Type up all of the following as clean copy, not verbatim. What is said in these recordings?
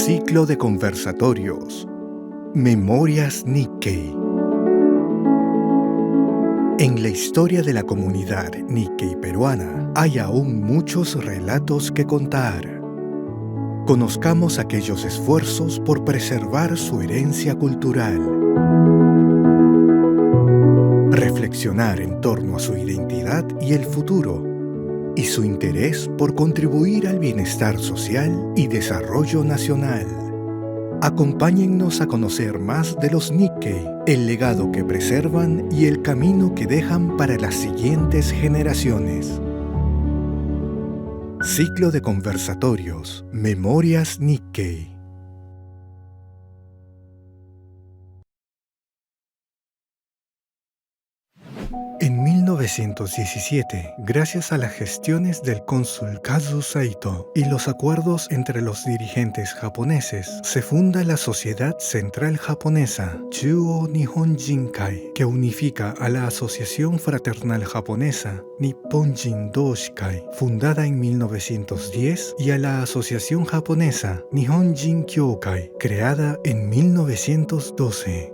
Ciclo de conversatorios. Memorias Nikkei. En la historia de la comunidad Nikkei peruana hay aún muchos relatos que contar. Conozcamos aquellos esfuerzos por preservar su herencia cultural. Reflexionar en torno a su identidad y el futuro, y su interés por contribuir al bienestar social y desarrollo nacional. Acompáñennos a conocer más de los Nikkei, el legado que preservan y el camino que dejan para las siguientes generaciones. Ciclo de conversatorios. Memorias Nikkei. En 1917, gracias a las gestiones del cónsul Kazu Saito y los acuerdos entre los dirigentes japoneses, se funda la Sociedad Central Japonesa, Chuo Nihon Jinkai, que unifica a la Asociación Fraternal Japonesa, Nipponjin Doshikai, fundada en 1910, y a la Asociación Japonesa, Nihonjin Kyōkai, creada en 1912.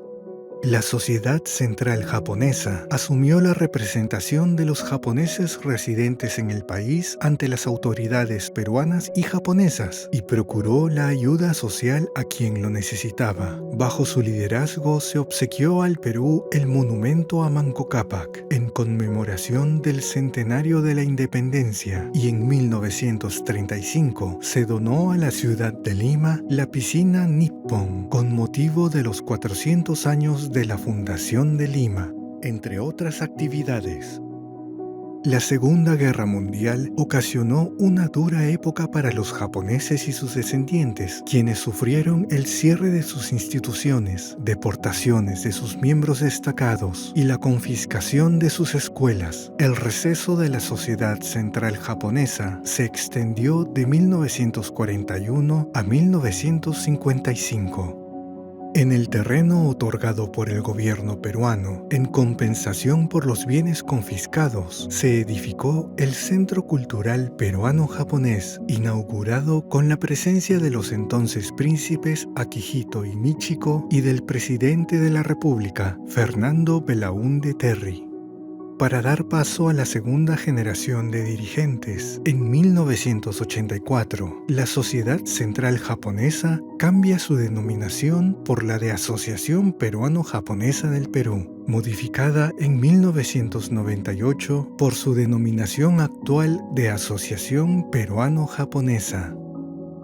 La Sociedad Central Japonesa asumió la representación de los japoneses residentes en el país ante las autoridades peruanas y japonesas y procuró la ayuda social a quien lo necesitaba. Bajo su liderazgo se obsequió al Perú el monumento a Manco Cápac en conmemoración del centenario de la independencia, y en 1935 se donó a la ciudad de Lima la piscina Nippon con motivo de los 400 años de la fundación de Lima, entre otras actividades. La Segunda Guerra Mundial ocasionó una dura época para los japoneses y sus descendientes, quienes sufrieron el cierre de sus instituciones, deportaciones de sus miembros destacados y la confiscación de sus escuelas. El receso de la Sociedad Central Japonesa se extendió de 1941 a 1955. En el terreno otorgado por el gobierno peruano, en compensación por los bienes confiscados, se edificó el Centro Cultural Peruano-Japonés, inaugurado con la presencia de los entonces príncipes Akihito y Michiko y del presidente de la República, Fernando Belaúnde Terry. Para dar paso a la segunda generación de dirigentes, en 1984, la Sociedad Central Japonesa cambia su denominación por la de Asociación Peruano-Japonesa del Perú, modificada en 1998 por su denominación actual de Asociación Peruano-Japonesa.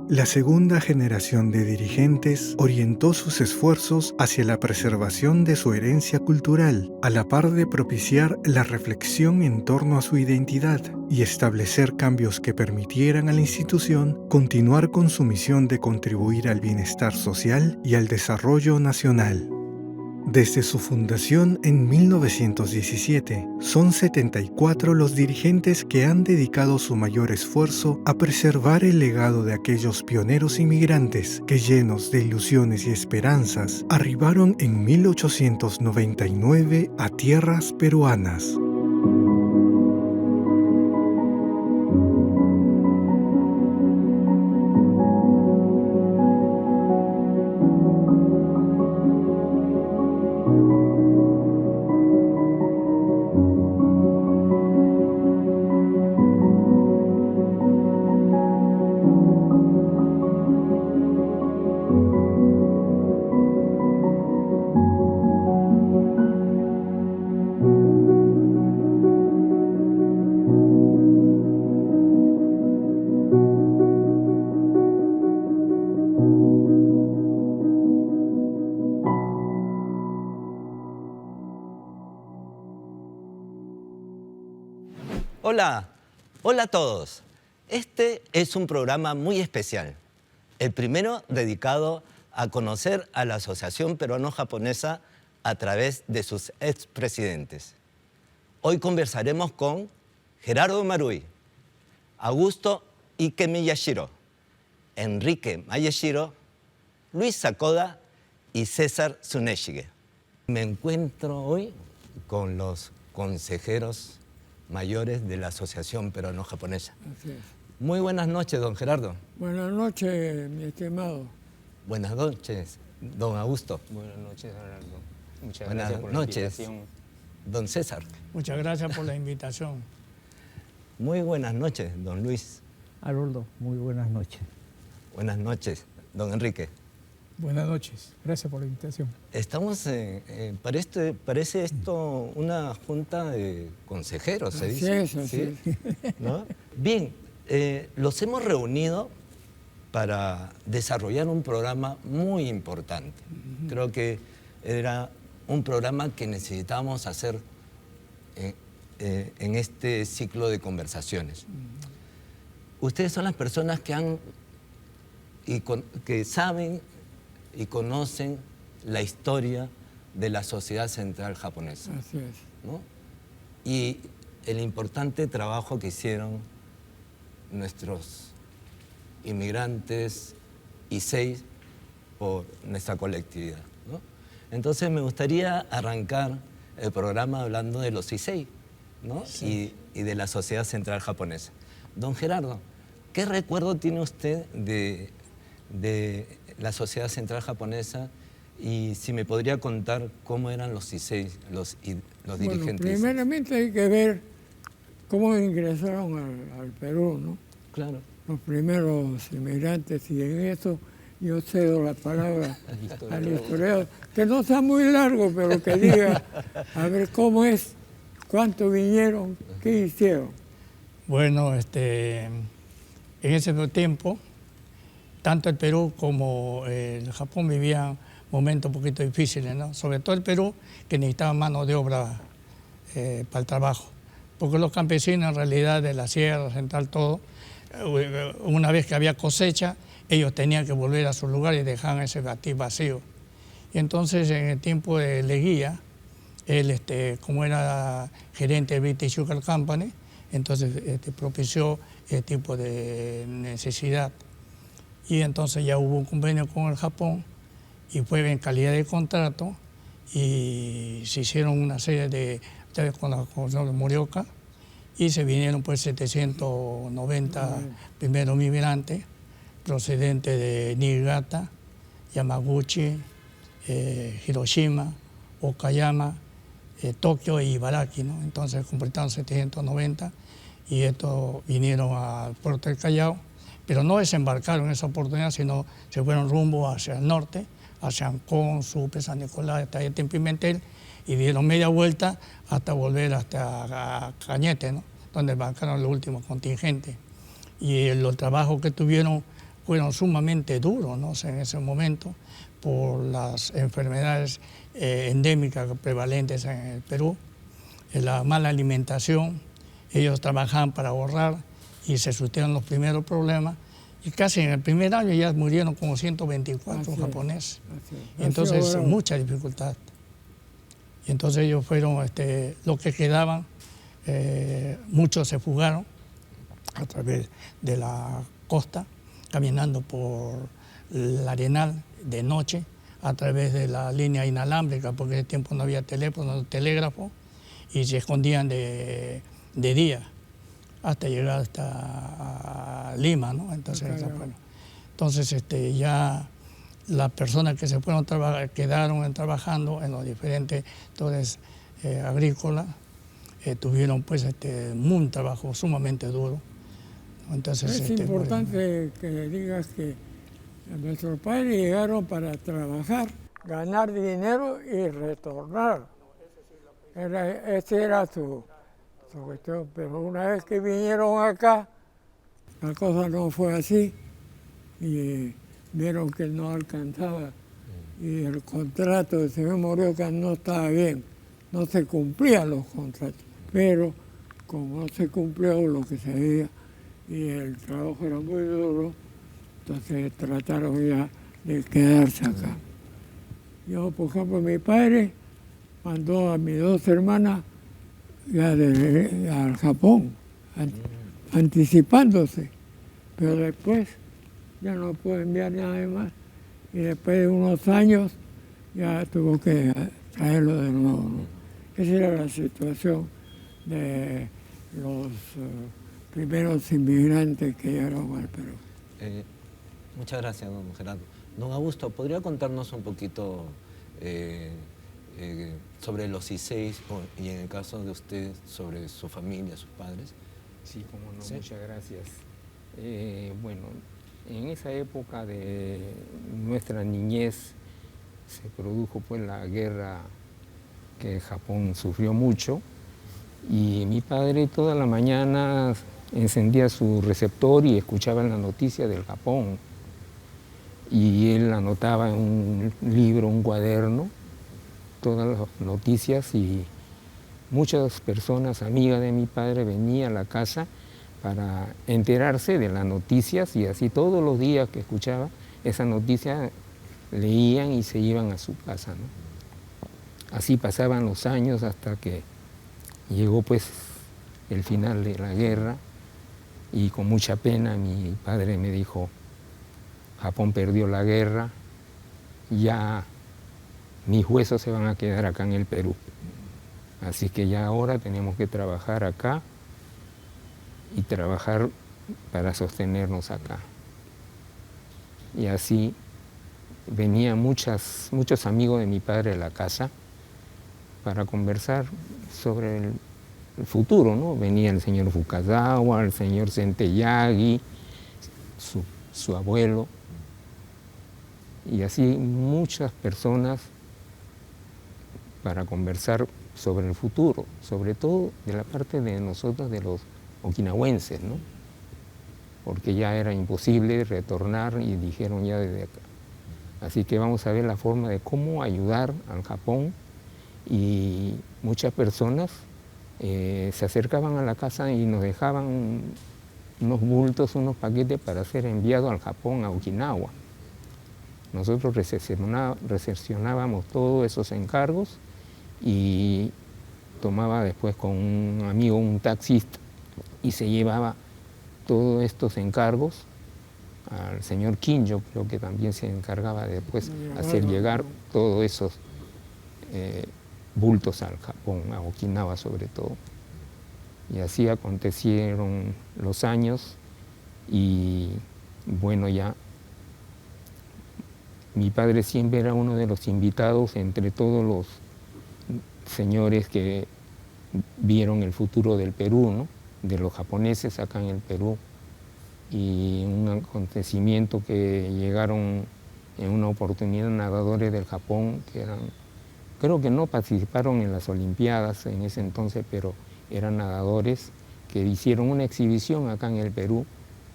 La segunda generación de dirigentes orientó sus esfuerzos hacia la preservación de su herencia cultural, a la par de propiciar la reflexión en torno a su identidad y establecer cambios que permitieran a la institución continuar con su misión de contribuir al bienestar social y al desarrollo nacional. Desde su fundación en 1917, son 74 los dirigentes que han dedicado su mayor esfuerzo a preservar el legado de aquellos pioneros inmigrantes que, llenos de ilusiones y esperanzas, arribaron en 1899 a tierras peruanas. Hola, hola a todos. Este es un programa muy especial. El primero dedicado a conocer a la Asociación Peruano-Japonesa a través de sus expresidentes. Hoy conversaremos con Gerardo Marui, Augusto Ike Miyashiro, Enrique Mayashiro, Luis Sakoda y César Tsuneshige. Me encuentro hoy con los consejeros mayores de la Asociación Peruano-Japonesa. Así es. Muy buenas noches, don Gerardo. Buenas noches, mi estimado. Buenas noches, don Augusto. Buenas noches, Gerardo. Muchas Buenas gracias por noches, la invitación. don César. Muchas gracias por la invitación. Muy buenas noches, don Luis. Haroldo, muy buenas noches. Buenas noches, don Enrique. Buenas noches, gracias por la invitación. Estamos, parece esto una junta de consejeros, se dice. Así es. ¿No? Bien, los hemos reunido para desarrollar un programa muy importante. Creo que era un programa que necesitábamos hacer en este ciclo de conversaciones. Ustedes son las personas que que saben y conocen la historia de la sociedad central japonesa, Así es. ¿no? Y el importante trabajo que hicieron nuestros inmigrantes Issei por nuestra colectividad, ¿no? Entonces me gustaría arrancar el programa hablando de los Issei, ¿no? Sí. Y de la sociedad central japonesa. Don Gerardo, ¿qué recuerdo tiene usted de la sociedad central japonesa? Y si me podría contar cómo eran los Issei, los dirigentes. Bueno, primeramente hay que ver cómo ingresaron al Perú, ¿no? Claro. Los primeros inmigrantes, y en eso yo cedo la palabra al historiador, que no sea muy largo, pero que diga, a ver cómo es, cuánto vinieron, qué hicieron. Bueno, en ese tiempo, tanto el Perú como el Japón vivían momentos un poquito difíciles, ¿no? Sobre todo el Perú, que necesitaba mano de obra para el trabajo. Porque los campesinos, en realidad, de la Sierra Central, todo, una vez que había cosecha, ellos tenían que volver a su lugar y dejaban ese batir vacío. Y entonces, en el tiempo de Leguía, él, como era gerente del British Sugar Company, entonces propició ese tipo de necesidad. Y entonces ya hubo un convenio con el Japón y fue en calidad de contrato y se hicieron una serie de, con la Constitución de Morioka, y se vinieron pues 790 primeros migrantes procedentes de Niigata, Yamaguchi, Hiroshima, Okayama, Tokio y Ibaraki, ¿no? Entonces completaron 790 y estos vinieron al puerto del Callao, pero no desembarcaron en esa oportunidad, sino se fueron rumbo hacia el norte, hacia Ancón, Supe, San Nicolás, hasta Pimentel, y dieron media vuelta hasta volver hasta Cañete, ¿no? Donde embarcaron los últimos contingentes. Y los trabajos que tuvieron fueron sumamente duros, ¿no? En ese momento, por las enfermedades endémicas prevalentes en el Perú, la mala alimentación. Ellos trabajaban para ahorrar y se surtieron los primeros problemas. Y casi en el primer año ya murieron como 124 japoneses. Entonces, mucha dificultad. Y entonces ellos fueron, los que quedaban, muchos se fugaron a través de la costa, caminando por el Arenal de noche, a través de la línea inalámbrica, porque en ese tiempo no había teléfono, telégrafo, y se escondían de día hasta llegar hasta Lima, ¿no? Entonces, bueno, entonces ya las personas que se fueron quedaron trabajando en los diferentes sectores agrícolas, tuvieron pues un trabajo sumamente duro. Entonces, es importante que digas que nuestros padres llegaron para trabajar, ganar dinero y retornar. Esa era su cuestión, pero una vez que vinieron acá, la cosa no fue así y vieron que no alcanzaba y el contrato del señor Morioka no estaba bien, no se cumplían los contratos, pero como no se cumplió lo que se veía y el trabajo era muy duro, entonces trataron ya de quedarse acá. Yo, por ejemplo, mi padre mandó a mis dos hermanas ya al Japón, anticipándose, pero después ya no pudo enviar nada más y después de unos años ya tuvo que traerlo de nuevo, ¿no? Esa era la situación de los primeros inmigrantes que llegaron al Perú. Muchas gracias, don Gerardo. Don Augusto, ¿podría contarnos un poquito sobre los I6 y en el caso de usted sobre su familia, sus padres? Sí, cómo no, Sí. muchas gracias. Bueno, en esa época de nuestra niñez se produjo pues la guerra que Japón sufrió mucho y mi padre toda la mañana encendía su receptor y escuchaba la noticia del Japón. Y él anotaba en un libro, un cuaderno, todas las noticias y muchas personas, amigas de mi padre, venían a la casa para enterarse de las noticias y así todos los días que escuchaba esa noticia leían y se iban a su casa, ¿no? Así pasaban los años hasta que llegó pues el final de la guerra y con mucha pena mi padre me dijo: Japón perdió la guerra, ya mis huesos se van a quedar acá en el Perú. Así que ya ahora tenemos que trabajar acá y trabajar para sostenernos acá. Y así venían muchos amigos de mi padre a la casa para conversar sobre el futuro, ¿no? Venía el señor Fukazawa, el señor Senteyagi, su abuelo, y así muchas personas para conversar sobre el futuro, sobre todo de la parte de nosotros, de los okinawenses, ¿no? Porque ya era imposible retornar y dijeron ya desde acá. Así que vamos a ver la forma de cómo ayudar al Japón y muchas personas se acercaban a la casa y nos dejaban unos bultos, unos paquetes para ser enviados al Japón, a Okinawa. Nosotros recepcionábamos todos esos encargos y tomaba después con un amigo, un taxista, y se llevaba todos estos encargos al señor Kinjo, creo que también se encargaba de después hacer llegar todos esos bultos al Japón, a Okinawa sobre todo. Y así acontecieron los años y bueno, ya mi padre siempre era uno de los invitados entre todos los señores que vieron el futuro del Perú, ¿no? De los japoneses acá en el Perú. Y un acontecimiento que llegaron en una oportunidad nadadores del Japón que eran, creo que no participaron en las Olimpiadas en ese entonces, pero eran nadadores que hicieron una exhibición acá en el Perú,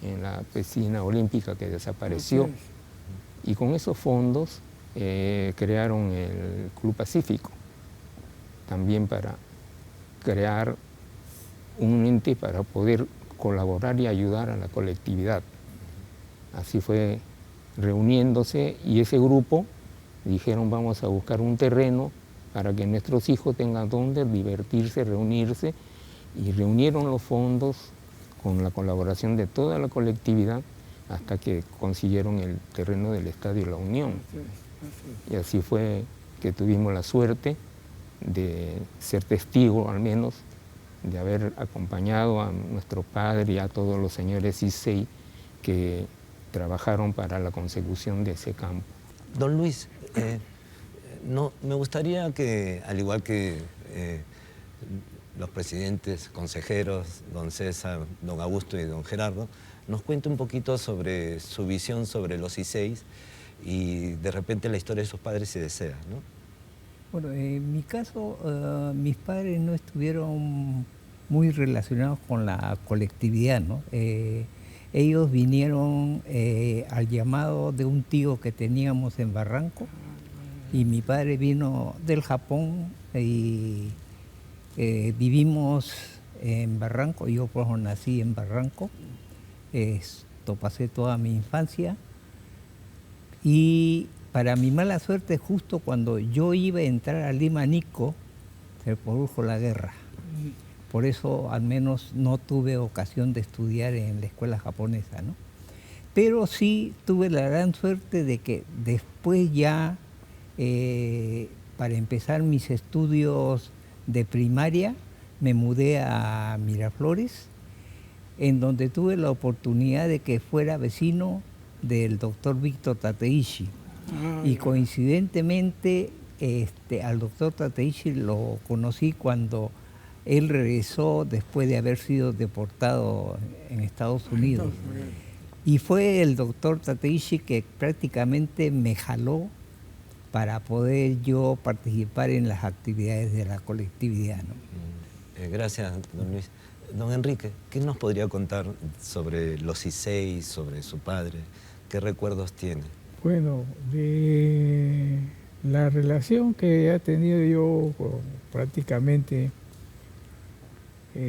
en la piscina olímpica que desapareció. Y con esos fondos crearon el Club Pacífico, también para crear un ente para poder colaborar y ayudar a la colectividad. Así fue reuniéndose y ese grupo dijeron: vamos a buscar un terreno para que nuestros hijos tengan donde divertirse, reunirse, y reunieron los fondos con la colaboración de toda la colectividad hasta que consiguieron el terreno del Estadio La Unión. Y así fue que tuvimos la suerte de ser testigos, al menos, de haber acompañado a nuestro padre y a todos los señores Issei que trabajaron para la consecución de ese campo. Don Luis, me gustaría que, al igual que los presidentes, consejeros, don César, don Augusto y don Gerardo, nos cuente un poquito sobre su visión sobre los I6 y de repente la historia de sus padres si desea, ¿no? Bueno, en mi caso, mis padres no estuvieron muy relacionados con la colectividad, ¿no? Ellos vinieron al llamado de un tío que teníamos en Barranco, y mi padre vino del Japón y vivimos en Barranco. Yo pues nací en Barranco, pasé toda mi infancia, y para mi mala suerte, justo cuando yo iba a entrar a Lima Nico, se produjo la guerra. Por eso al menos no tuve ocasión de estudiar en la escuela japonesa, ¿no? Pero sí tuve la gran suerte de que después ya, para empezar mis estudios de primaria, me mudé a Miraflores, en donde tuve la oportunidad de que fuera vecino del doctor Víctor Tateishi. Y ya. coincidentemente al doctor Tateishi lo conocí cuando él regresó después de haber sido deportado en Estados Unidos. Y fue el doctor Tateishi que prácticamente me jaló para poder yo participar en las actividades de la colectividad, ¿no? Gracias, don Luis. Don Enrique, ¿qué nos podría contar sobre los CICEI, sobre su padre? ¿Qué recuerdos tiene? Bueno, de la relación que he tenido yo prácticamente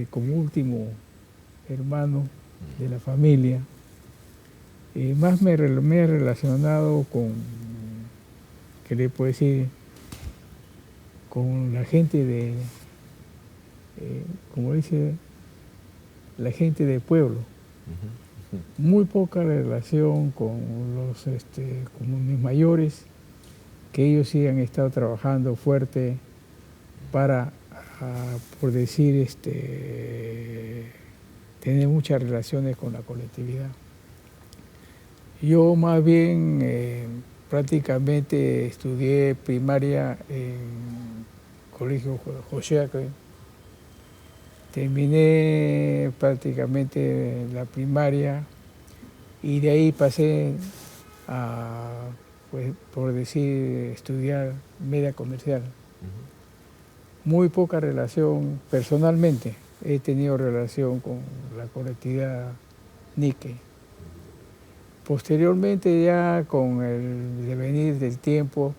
como último hermano de la familia, más me he relacionado con, ¿qué le puedo decir?, con la gente de, como dice, la gente del pueblo. Muy poca relación con los con mis mayores, que ellos sí han estado trabajando fuerte para, por decir, tener muchas relaciones con la colectividad. Yo más bien prácticamente estudié primaria en Colegio José Acre. Terminé prácticamente la primaria y de ahí pasé a, pues, por decir, estudiar media comercial. Muy poca relación, personalmente, he tenido relación con la colectividad Nikkei. Posteriormente, ya con el devenir del tiempo,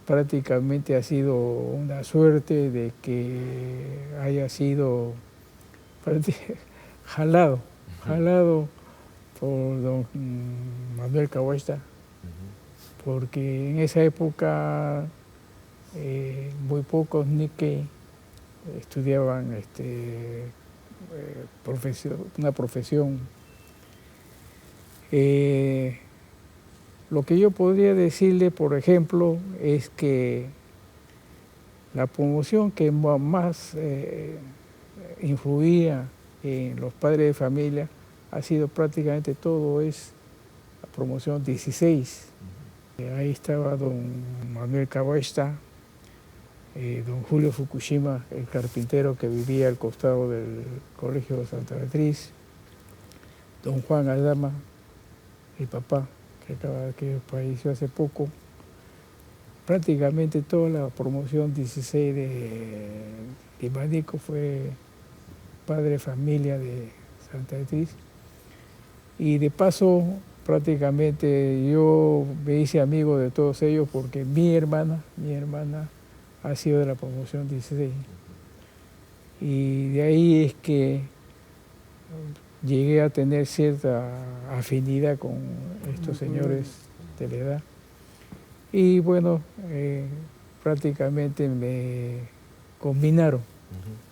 prácticamente ha sido una suerte de que haya sido jalado por don Manuel Cahuesta, porque en esa época muy pocos Nikkei estudiaban una profesión. Lo que yo podría decirle, por ejemplo, es que la promoción que más influía en los padres de familia ha sido prácticamente todo, es la promoción 16. Ahí estaba don Manuel Cahuesta, don Julio Fukushima, el carpintero que vivía al costado del Colegio de Santa Beatriz, don Juan Aldama, mi papá, que falleció hace poco. Prácticamente toda la promoción 16 de Limanico fue padre de familia de Santa Beatriz. Y de paso, prácticamente yo me hice amigo de todos ellos porque mi hermana ha sido de la promoción 16. Y de ahí es que llegué a tener cierta afinidad con estos señores de la edad. Y bueno, prácticamente me combinaron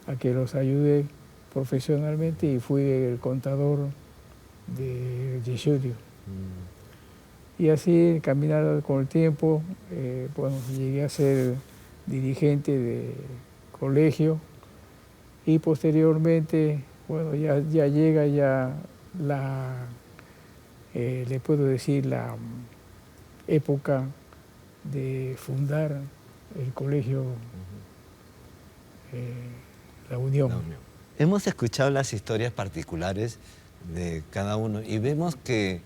a que los ayude profesionalmente y fui el contador de Yesudio. Y así, caminando con el tiempo, bueno, llegué a ser dirigente de colegio y posteriormente, bueno, ya llega ya le puedo decir, la época de fundar el colegio La Unión. Hemos escuchado las historias particulares de cada uno y vemos que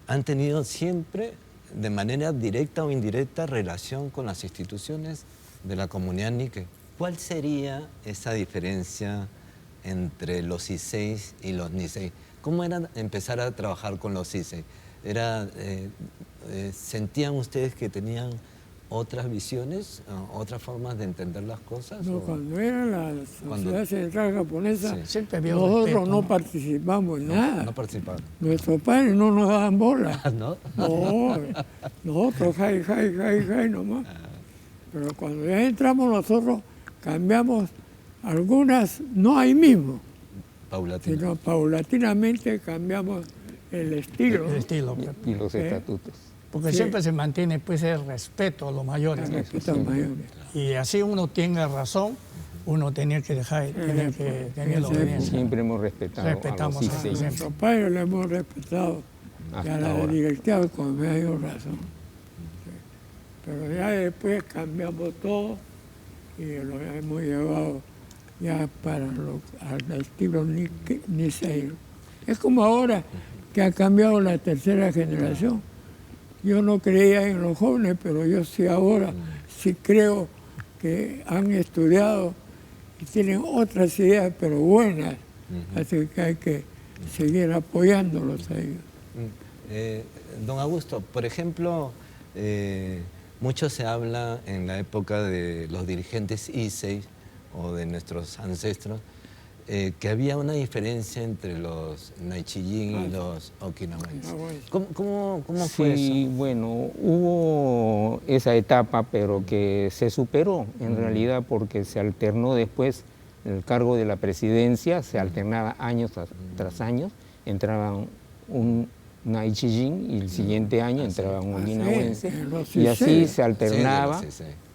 han tenido siempre, de manera directa o indirecta, relación con las instituciones de la comunidad Nikkei. ¿Cuál sería esa diferencia entre los CICEI y los Nisei? ¿Cómo era empezar a trabajar con los CICEI? ¿Sentían ustedes que tenían otras visiones, otras formas de entender las cosas? No, cuando era la Sociedad Central Japonesa, Sí, nosotros respeto, no participamos en nada. No participaban. Nuestros padres no nos daban bola. ¿No? No, nosotros jai nomás. Pero cuando ya entramos nosotros cambiamos algunas, no ahí mismo, sino paulatinamente cambiamos el estilo. El estilo. Y los estatutos. Porque Sí. siempre se mantiene pues el respeto a los mayores. El respeto a los mayores. Y así uno tenga razón, uno tenía que tener la obediencia. Siempre hemos respetado Respetamos a los a- CICEI. Nuestros padres lo hemos respetado Ya hasta la ahora. directiva con me dio razón. Sí. Pero ya después cambiamos todo y lo hemos llevado ya para al estilo Nicey. Es como ahora que ha cambiado la tercera generación. Yo no creía en los jóvenes, pero yo sí ahora sí creo que han estudiado y tienen otras ideas, pero buenas. Así que hay que seguir apoyándolos a ellos. Don Augusto, por ejemplo, mucho se habla en la época de los dirigentes ISEI o de nuestros ancestros, que había una diferencia entre los Naichillín y los okinawenses. ¿Cómo fue Sí, eso? bueno, hubo esa etapa, pero que se superó en realidad porque se alternó después el cargo de la presidencia, se alternaba años tras años, entraba un Naichillín y el siguiente año entraba un okinawense, y así se alternaba,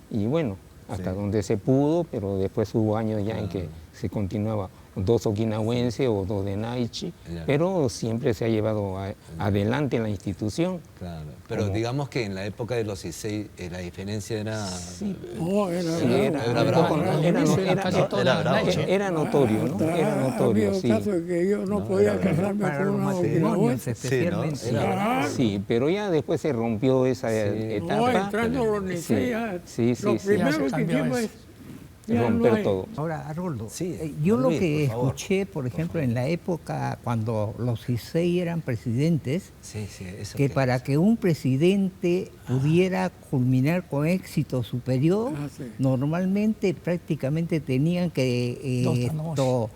y bueno, hasta donde se pudo, pero después hubo años ya en que se continuaba 2 okinawenses o 2 de Naichi, pero siempre se ha llevado adelante la institución. Claro, pero digamos que en la época de los Issei la diferencia era... No, Era bravo, ¿no? Era notorio, ¿no? Era notorio, había sí. casos que yo no podía casarme Para con los una matrimonios okinawense. especialmente. Sí, pero ya después se rompió esa etapa. No, entrando los Nicey, Sí, sí, lo sí. primero Ya se que cambió hicimos eso. es ya Romper no hay. todo. Ahora, Arnoldo, Sí, yo don lo Luis, que por favor. escuché, por ejemplo, en la época cuando los Issei eran presidentes, Sí, eso que para que un presidente pudiera culminar con éxito su periodo, Sí. normalmente prácticamente tenían que 2 tanomoshi.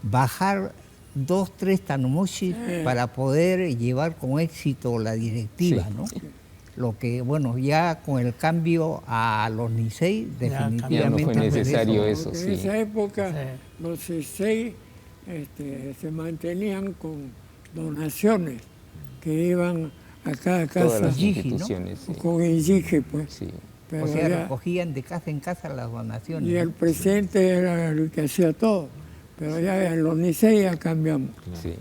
bajar 2, 3 tanomoshi para poder llevar con éxito la directiva, Sí. ¿no? Lo que, bueno, ya con el cambio a los Nicey, definitivamente... Ya no fue necesario por eso, Porque sí. en esa época Sí. los Issei se mantenían con donaciones que iban a cada Todas casa las Yiji, ¿no? instituciones. Sí. con Injiji, pues. Sí. Pero O sea, ya- recogían de casa en casa las donaciones. y el ¿no? presidente era el que hacía todo. Pero ya en los Nicey ya cambiamos. Sí.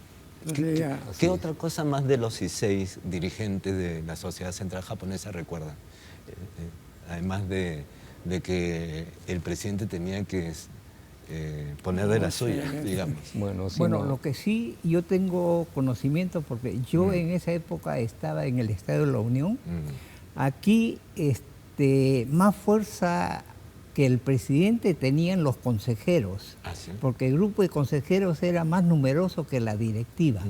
Entonces ya... ¿Qué otra cosa más de los Issei dirigentes de la Sociedad Central Japonesa recuerdan? Además de que el presidente tenía que poner de la suya, digamos. Bueno, sí, Bueno, no. lo que sí yo tengo conocimiento, porque yo en esa época estaba en el Estadio de la Unión, aquí más fuerza que el presidente tenían los consejeros, ¿Ah, sí? porque el grupo de consejeros era más numeroso que la directiva.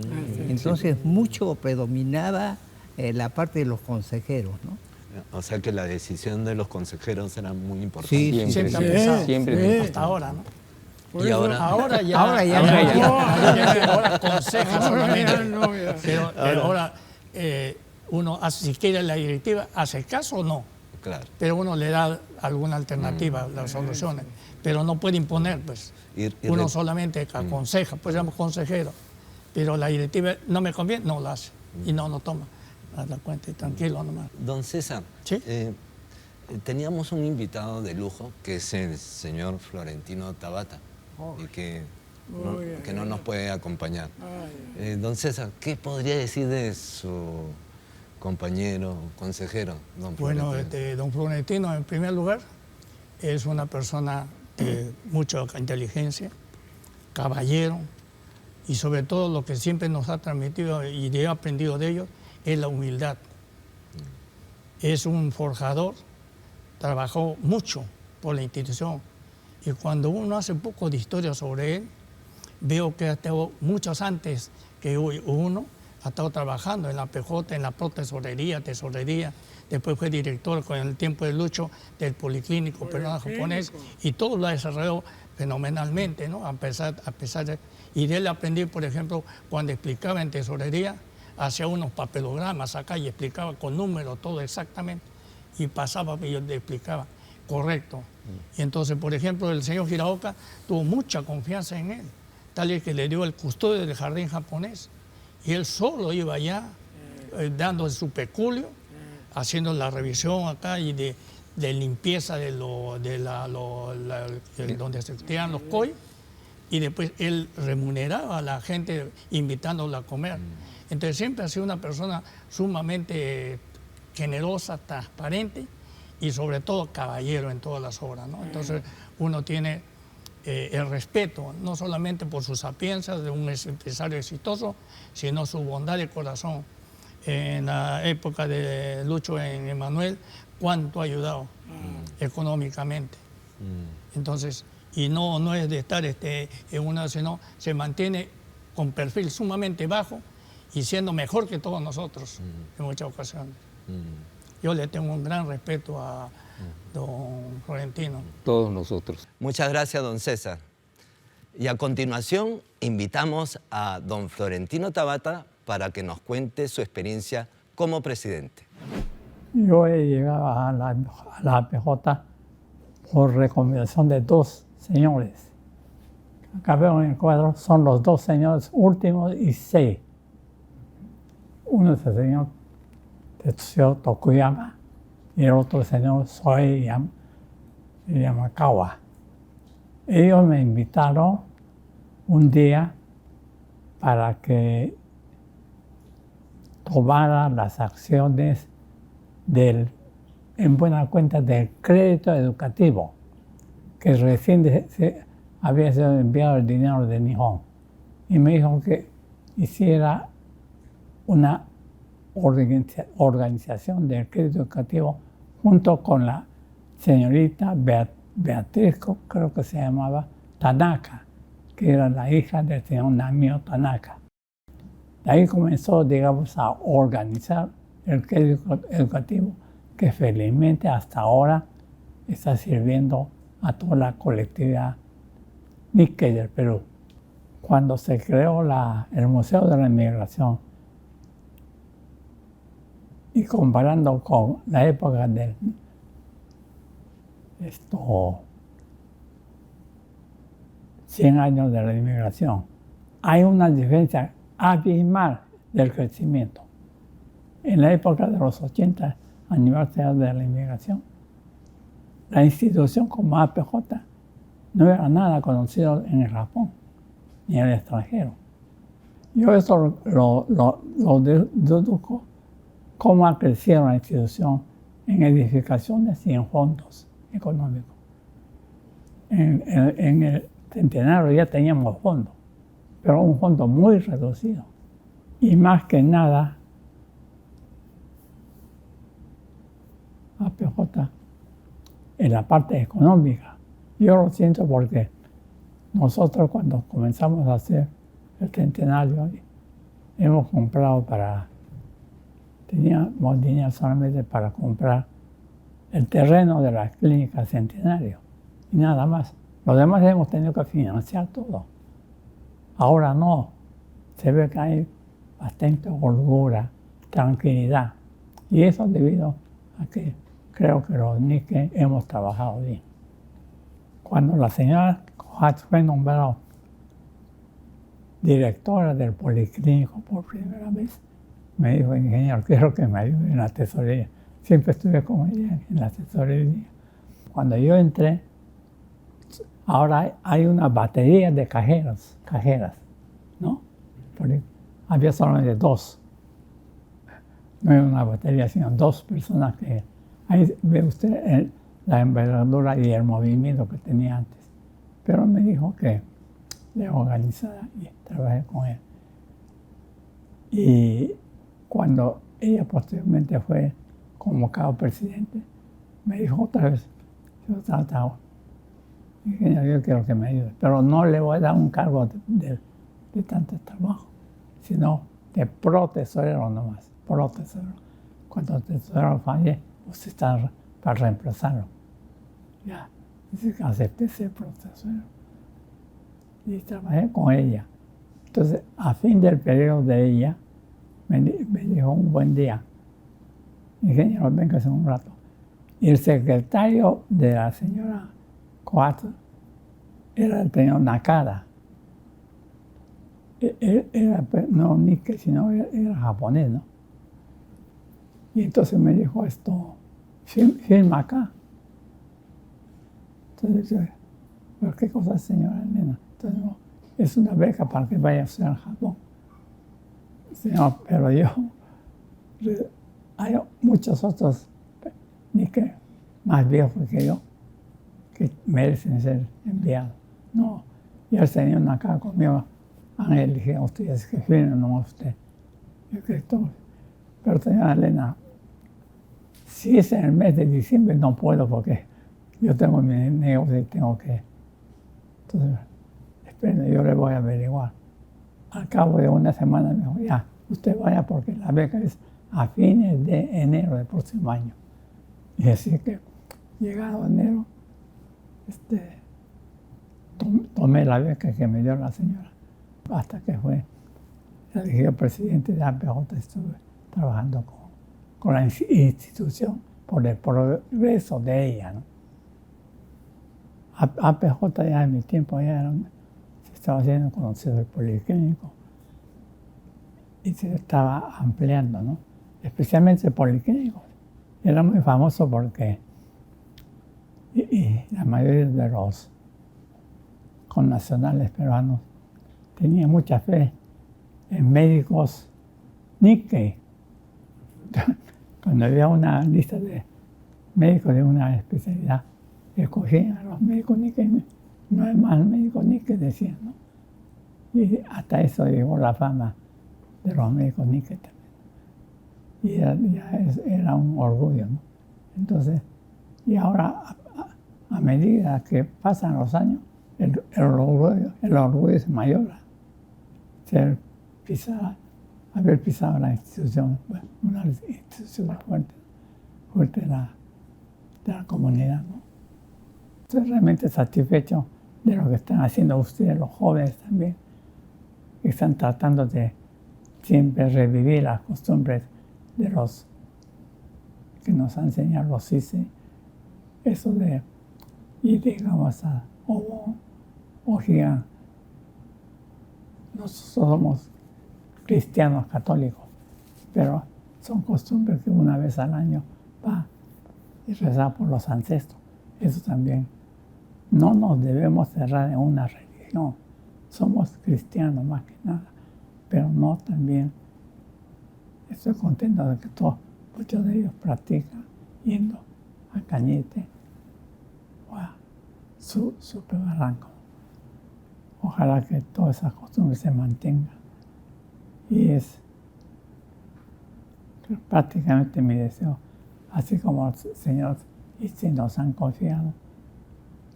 Entonces mucho predominaba la parte de los consejeros, ¿no? O sea que la decisión de los consejeros era muy importante. Sí, Siempre, Siempre ha Sí, pesado. siempre. Hasta ahora, ¿no? Por Y eso- ahora- Ahora ya, Ahora ya no. ahora aconseja Ahora ya solamente. no, ya. Pero ahora uno, si quiere la directiva, hace caso o no. Claro. Pero uno le da alguna alternativa, las soluciones. Pero no puede imponer, pues. Y Uno solamente aconseja, pues llama consejero. Pero la directiva no me conviene, no la hace. Y no toma. Haz la cuenta y tranquilo nomás. Don César, Sí. teníamos un invitado de lujo que es el señor Florentino Tabata y que no nos puede acompañar. Don César, ¿qué podría decir de su compañero, consejero, don Bueno, Florentino? don Florentino, en primer lugar, es una persona de mucha inteligencia, caballero, y sobre todo lo que siempre nos ha transmitido y he aprendido de ellos es la humildad. Es un forjador, trabajó mucho por la institución, y cuando uno hace un poco de historia sobre él, veo que ha estado muchos antes que uno, ha estado trabajando en la PJ, en la tesorería, después fue director con el tiempo de Lucho del Policlínico Peruano Japonés, y todo lo ha desarrollado fenomenalmente, ¿no? A pesar de... Y de él aprendí, por ejemplo, cuando explicaba en tesorería, hacía unos papelogramas acá y explicaba con números todo exactamente, y pasaba y yo le explicaba correcto. Y entonces, por ejemplo, el señor Hiraoka tuvo mucha confianza en él, tal es que le dio el custodio del jardín japonés, y él solo iba allá dando su peculio, haciendo la revisión acá y de limpieza de donde se tiran los koi, y después él remuneraba a la gente invitándola a comer. Entonces siempre ha sido una persona sumamente generosa, transparente y sobre todo caballero en todas las obras, ¿no? Entonces uno tiene el respeto, no solamente por sus sapiencias de un empresario exitoso, sino su bondad de corazón. En la época de Lucho en Emanuel, cuánto ha ayudado económicamente. Entonces, y no es de estar en una, sino se mantiene con perfil sumamente bajo y siendo mejor que todos nosotros en muchas ocasiones. Yo le tengo un gran respeto a don Florentino. Todos nosotros. Muchas gracias, don César. Y a continuación invitamos a don Florentino Tabata para que nos cuente su experiencia como presidente. Yo he llegado a la APJ por recomendación de dos señores. Acá veo en el cuadro, son los dos señores últimos y 6. Uno es el señor Tetsuyo Tokuyama y el otro señor Soei Yamakawa. Ellos me invitaron un día para que tomara las acciones en buena cuenta del crédito educativo, que recién había sido enviado el dinero de Nihon. Y me dijo que hiciera una organización del crédito educativo junto con la señorita Beatriz, creo que se llamaba Tanaka, que era la hija del señor Namio Tanaka. De ahí comenzó, digamos, a organizar el crédito educativo, que felizmente hasta ahora está sirviendo a toda la colectividad Nikkei del Perú. Cuando se creó el Museo de la Inmigración, y comparando con la época del 100 años de la inmigración, hay una diferencia abismal del crecimiento. En la época de los 80 aniversarios de la inmigración, la institución como APJ no era nada conocido en el Japón ni en el extranjero. Yo eso lo deduzco cómo ha crecido la institución en edificaciones y en fondos económicos. En el centenario ya teníamos fondos, pero un fondo muy reducido. Y más que nada, APJ en la parte económica. Yo lo siento porque nosotros cuando comenzamos a hacer el centenario hemos comprado teníamos dinero solamente para comprar el terreno de la clínica Centenario y nada más. Lo demás hemos tenido que financiar todo. Ahora no, se ve que hay bastante holgura, tranquilidad. Y eso debido a que creo que los Nikkei hemos trabajado bien. Cuando la señora Kohatsu fue nombrada directora del Policlínico por primera vez, me dijo: ingeniero, quiero que me ayude en la tesorería. Siempre estuve con ella en la tesorería. Cuando yo entré, ahora hay una batería de cajeras, ¿no? Porque había solamente 2. No era una batería, sino 2 personas que... Ahí ve usted la envergadura y el movimiento que tenía antes. Pero me dijo que le organizara y trabajé con él. Y cuando ella posteriormente fue convocado presidente, me dijo otra vez: ingeniero, yo quiero que me ayude, pero no le voy a dar un cargo de tanto trabajo, sino de protesorero nomás, protesorero. Cuando el tesorero falle, usted está para reemplazarlo. Ya, así que acepté ser protesorero y trabajé con ella. Entonces, a fin del periodo de ella, me dijo un buen día: ingeniero, véngase un rato. Y el secretario de la señora Kohatsu era el señor Nakada. Era no Nikkei, sino era japonés, ¿no? Y entonces me dijo esto: firma acá. Entonces yo: ¿pero qué cosa, señora Elena? Entonces, no, es una beca para que vaya a estudiar al Japón. Señor, pero hay muchos otros niques más viejos que yo que merecen ser enviados. No, y el Señor acá conmigo han elegido a ustedes, que vienen no a usted. Yo creo todo. Pero señora Elena, si es en el mes de diciembre no puedo porque yo tengo mi negocio y tengo que... Entonces, esperen, yo le voy a averiguar. Al cabo de una semana me dijo, ya, usted vaya porque la beca es a fines de enero del próximo año. Y así que, llegado enero, tomé la beca que me dio la señora. Hasta que fue elegido presidente de APJ, estuve trabajando con la institución por el progreso de ella, ¿no? APJ ya en mi tiempo se estaba haciendo conocido el policlínico y se estaba ampliando, ¿no? Especialmente el policlínico. Era muy famoso porque y la mayoría de los connacionales peruanos tenían mucha fe en médicos Nikkei. Cuando había una lista de médicos de una especialidad, escogían a los médicos Nikkei. No hay más médicos Nikkei, decían, ¿no? Y hasta eso llegó la fama de los médicos Nikkei también. Y era un orgullo, ¿no? Entonces, y ahora, a medida que pasan los años, el orgullo es mayor. Haber pisado la institución, una institución fuerte de la comunidad, ¿no? Estoy realmente satisfecho de lo que están haciendo ustedes, los jóvenes también, que están tratando de siempre revivir las costumbres de los que nos han enseñado los CICE, eso de ir, digamos, a Ojigan. Nosotros somos cristianos católicos, pero son costumbres que una vez al año va y rezar por los ancestros. Eso también. No nos debemos cerrar en una religión. Somos cristianos más que nada, pero no también. Estoy contento de que muchos de ellos practican yendo a Cañete o a Super Barranco. Ojalá que todas esas costumbres se mantengan. Y es prácticamente mi deseo, así como los señores nos han confiado.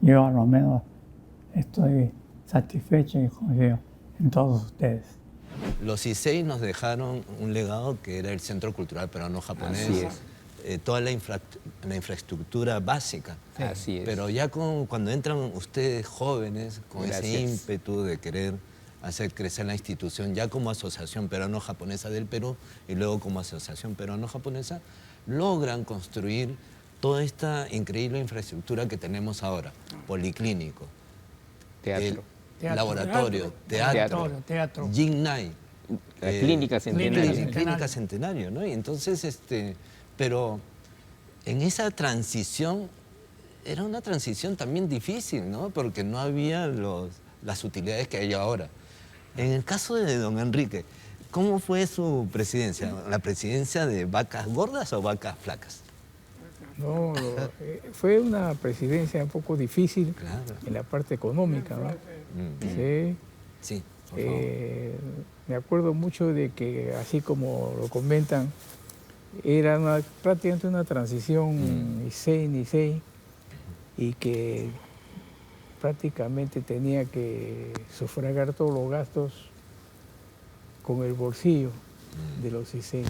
Yo a lo menos estoy satisfecho y confío en todos ustedes. Los ISEI nos dejaron un legado que era el Centro Cultural Peruano-Japonés. Toda la infraestructura básica. Así es. Pero ya cuando entran ustedes jóvenes, con ese ímpetu de querer hacer crecer la institución, ya como Asociación Peruano-Japonesa del Perú y luego como Asociación Peruano-Japonesa, logran construir toda esta increíble infraestructura que tenemos ahora. Policlínico, Teatro. Laboratorio, teatro. Jinnai. La Clínica Centenario. Clínica Centenario, ¿no? Y entonces, pero en esa transición, era una transición también difícil, ¿no? Porque no había las utilidades que hay ahora. En el caso de don Enrique, ¿cómo fue su presidencia? ¿La presidencia de vacas gordas o vacas flacas? No, fue una presidencia un poco difícil en la parte económica, ¿no? Sí, por favor. Me acuerdo mucho de que, así como lo comentan, era prácticamente una transición ISEI, y que prácticamente tenía que sufragar todos los gastos con el bolsillo de los ISEI.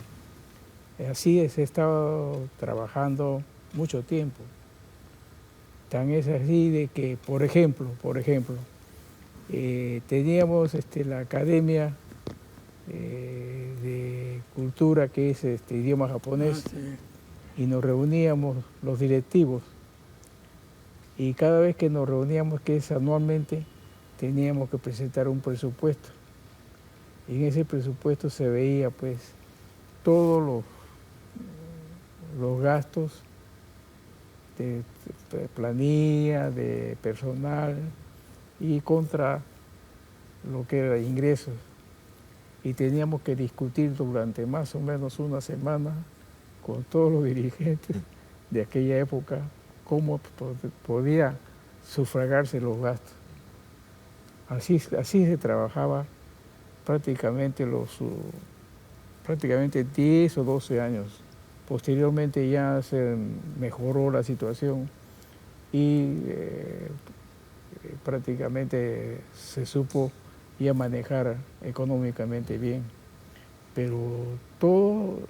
Así he estado trabajando mucho tiempo. Tan es así de que, por ejemplo, teníamos la Academia de Cultura, que es idioma japonés, y nos reuníamos los directivos. Y cada vez que nos reuníamos, que es anualmente, teníamos que presentar un presupuesto. Y en ese presupuesto se veía, pues, todos los gastos de planilla, de personal y contra lo que era ingresos. y teníamos que discutir durante más o menos una semana con todos los dirigentes de aquella época cómo podía sufragarse los gastos. Así se trabajaba prácticamente 10 o 12 años. Posteriormente ya se mejoró la situación y prácticamente se supo ya manejar económicamente bien. Pero todo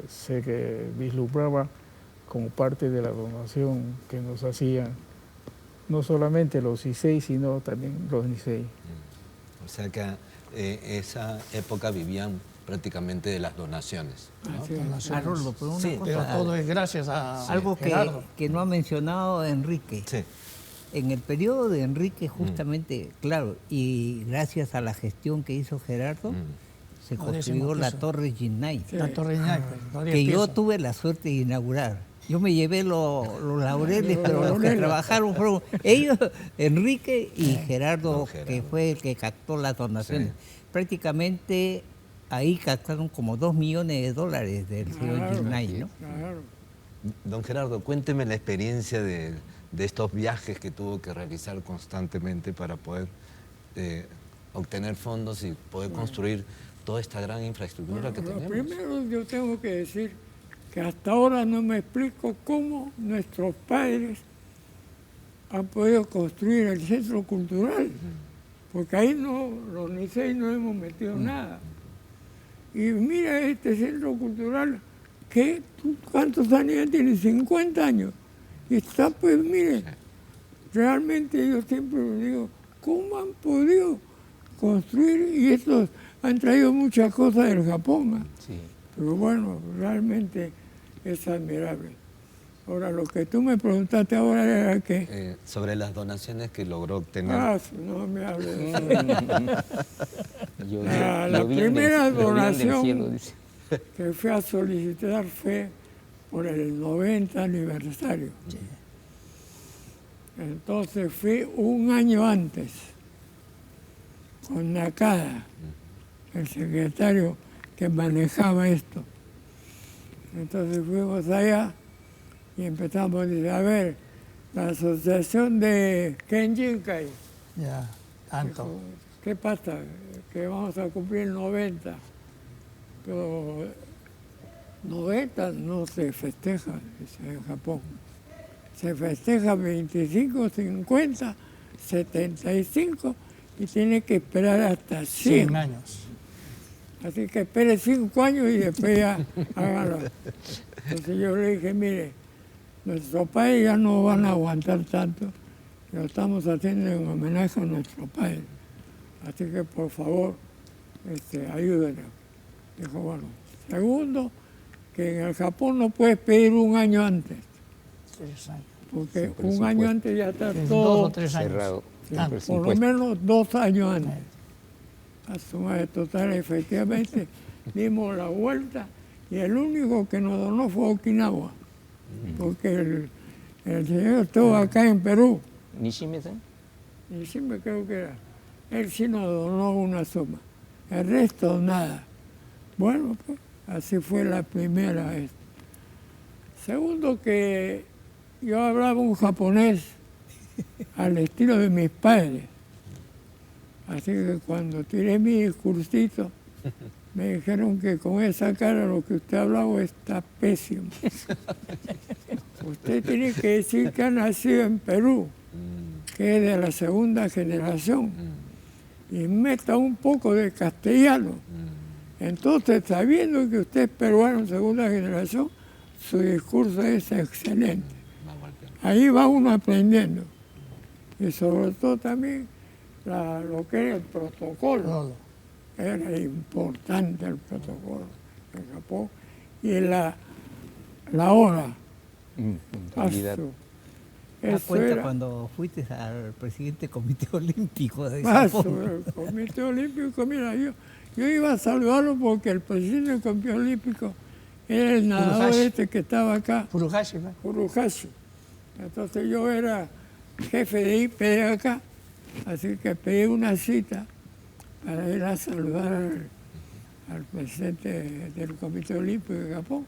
se vislumbraba como parte de la donación que nos hacían, no solamente los ISEI, sino también los NISEI. O sea que esa época vivían prácticamente de las donaciones, ¿no? Haroldo, pero una Sí, cosa, Pero todo es gracias a algo Gerardo. que no ha mencionado Enrique. Sí. En el periodo de Enrique, justamente, claro, y gracias a la gestión que hizo Gerardo, se Lo construyó décimo la piso. Torre Ginnay, La Torre Iñay, pues, que yo tuve la suerte de inaugurar. Yo me llevé los laureles, pero los que trabajaron fueron ellos, Enrique y Gerardo, que fue el que captó las donaciones. Sí. Prácticamente ahí captaron como $2 millones del señor Ginnay, ¿no? Claro. Don Gerardo, cuénteme la experiencia de estos viajes que tuvo que realizar constantemente para poder obtener fondos y poder construir toda esta gran infraestructura que Lo tenemos. primero yo tengo que decir que hasta ahora no me explico cómo nuestros padres han podido construir el centro cultural, porque ahí no, los NICEI no hemos metido nada. Y mira este centro cultural, que ¿cuántos años ya tiene? 50 años. Y está, pues mire, realmente yo siempre digo, ¿cómo han podido construir? Y estos han traído muchas cosas del Japón, ¿no? Sí. Pero bueno, realmente es admirable. Ahora, lo que tú me preguntaste ahora era que... Sobre las donaciones que logró obtener. no me hables de eso. La La primera donación cielo, dice. que fui a solicitar fue por el 90 aniversario. Entonces fui un año antes con Nakada, el secretario que manejaba esto. Entonces fuimos allá y empezamos a decir, a ver, la asociación de Kenjinkai, Ya, tanto. ¿qué pasa? Que vamos a cumplir 90. Pero 90 no se festeja en Japón. Se festeja 25, 50, 75 y tiene que esperar hasta 100. 100 años. Así que espere 5 años y después ya hágalo. Entonces yo le dije, mire, nuestros padres ya no van a aguantar tanto, lo estamos haciendo en homenaje a nuestros padres. Así que por favor, ayúdenos. Dijo, bueno. Segundo, que en el Japón no puedes pedir un año antes, 3 años. porque un año antes ya está Es todo 2 o 3 años. Cerrado. sí, El por lo presupuesto. menos 2 años antes. A su madre total, efectivamente, dimos la vuelta y el único que nos donó fue Okinawa, porque el señor estuvo acá en Perú, Nishime-san. y sí me creo que era, él sí nos donó una suma, el resto nada. Bueno, pues así fue la primera vez. Segundo, que yo hablaba un japonés al estilo de mis padres. Así que cuando tiré mi discursito, me dijeron que con esa cara lo que usted ha hablado está pésimo. Usted tiene que decir que ha nacido en Perú, que es de la segunda generación, y meta un poco de castellano. Entonces, sabiendo que usted es peruano en segunda generación, su discurso es excelente. Ahí va uno aprendiendo. Y sobre todo también lo que era el protocolo. Era importante el protocolo en Japón. Y la hora. Puntualidad. ¿Te das Eso cuenta era cuando fuiste al presidente del Comité Olímpico de paso, Japón? el Comité Olímpico. Mira, yo iba a saludarlo porque el presidente del Comité Olímpico era el nadador Furuhashi. que estaba acá, Furuhashi, ¿no? Furuhashi. Entonces yo era jefe de IP de acá, así que pedí una cita para ir a saludar al presidente del Comité Olímpico de Japón.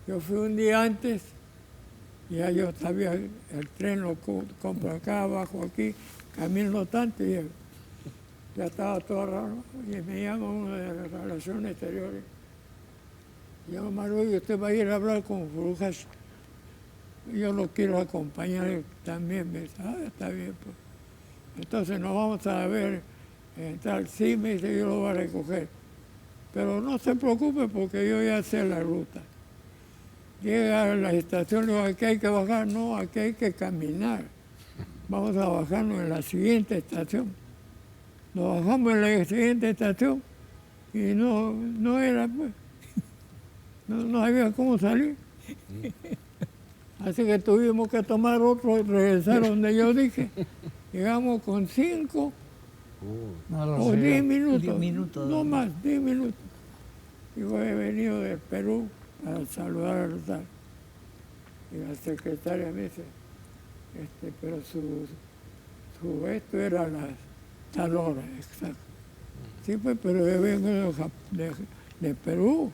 Yo fui un día antes, ya yo sabía, el tren lo compro acá, bajo aquí, camino tanto y ya estaba todo raro. Y me llama uno de las Relaciones Exteriores. Yo, Maruyo, usted va a ir a hablar con Furuhashi. Yo lo quiero acompañar también. Me dice, está bien, pues. Entonces nos vamos a ver en tal. Sí, me dice, yo lo voy a recoger. Pero no se preocupe porque yo ya sé la ruta. Llega a la estación, digo, aquí hay que bajar. No, aquí hay que caminar. Vamos a bajarnos en la siguiente estación. Nos bajamos en la siguiente estación y no era, pues. No había cómo salir. Así que tuvimos que tomar otro y regresar donde yo dije. Llegamos con 5 o 10 minutos. 10 minutos. No más, 10 minutos. Digo, he venido del Perú para saludar a Rosario. Y la secretaria me dice, pero su esto era tal hora, exacto. Sí, pues, pero yo vengo de Perú.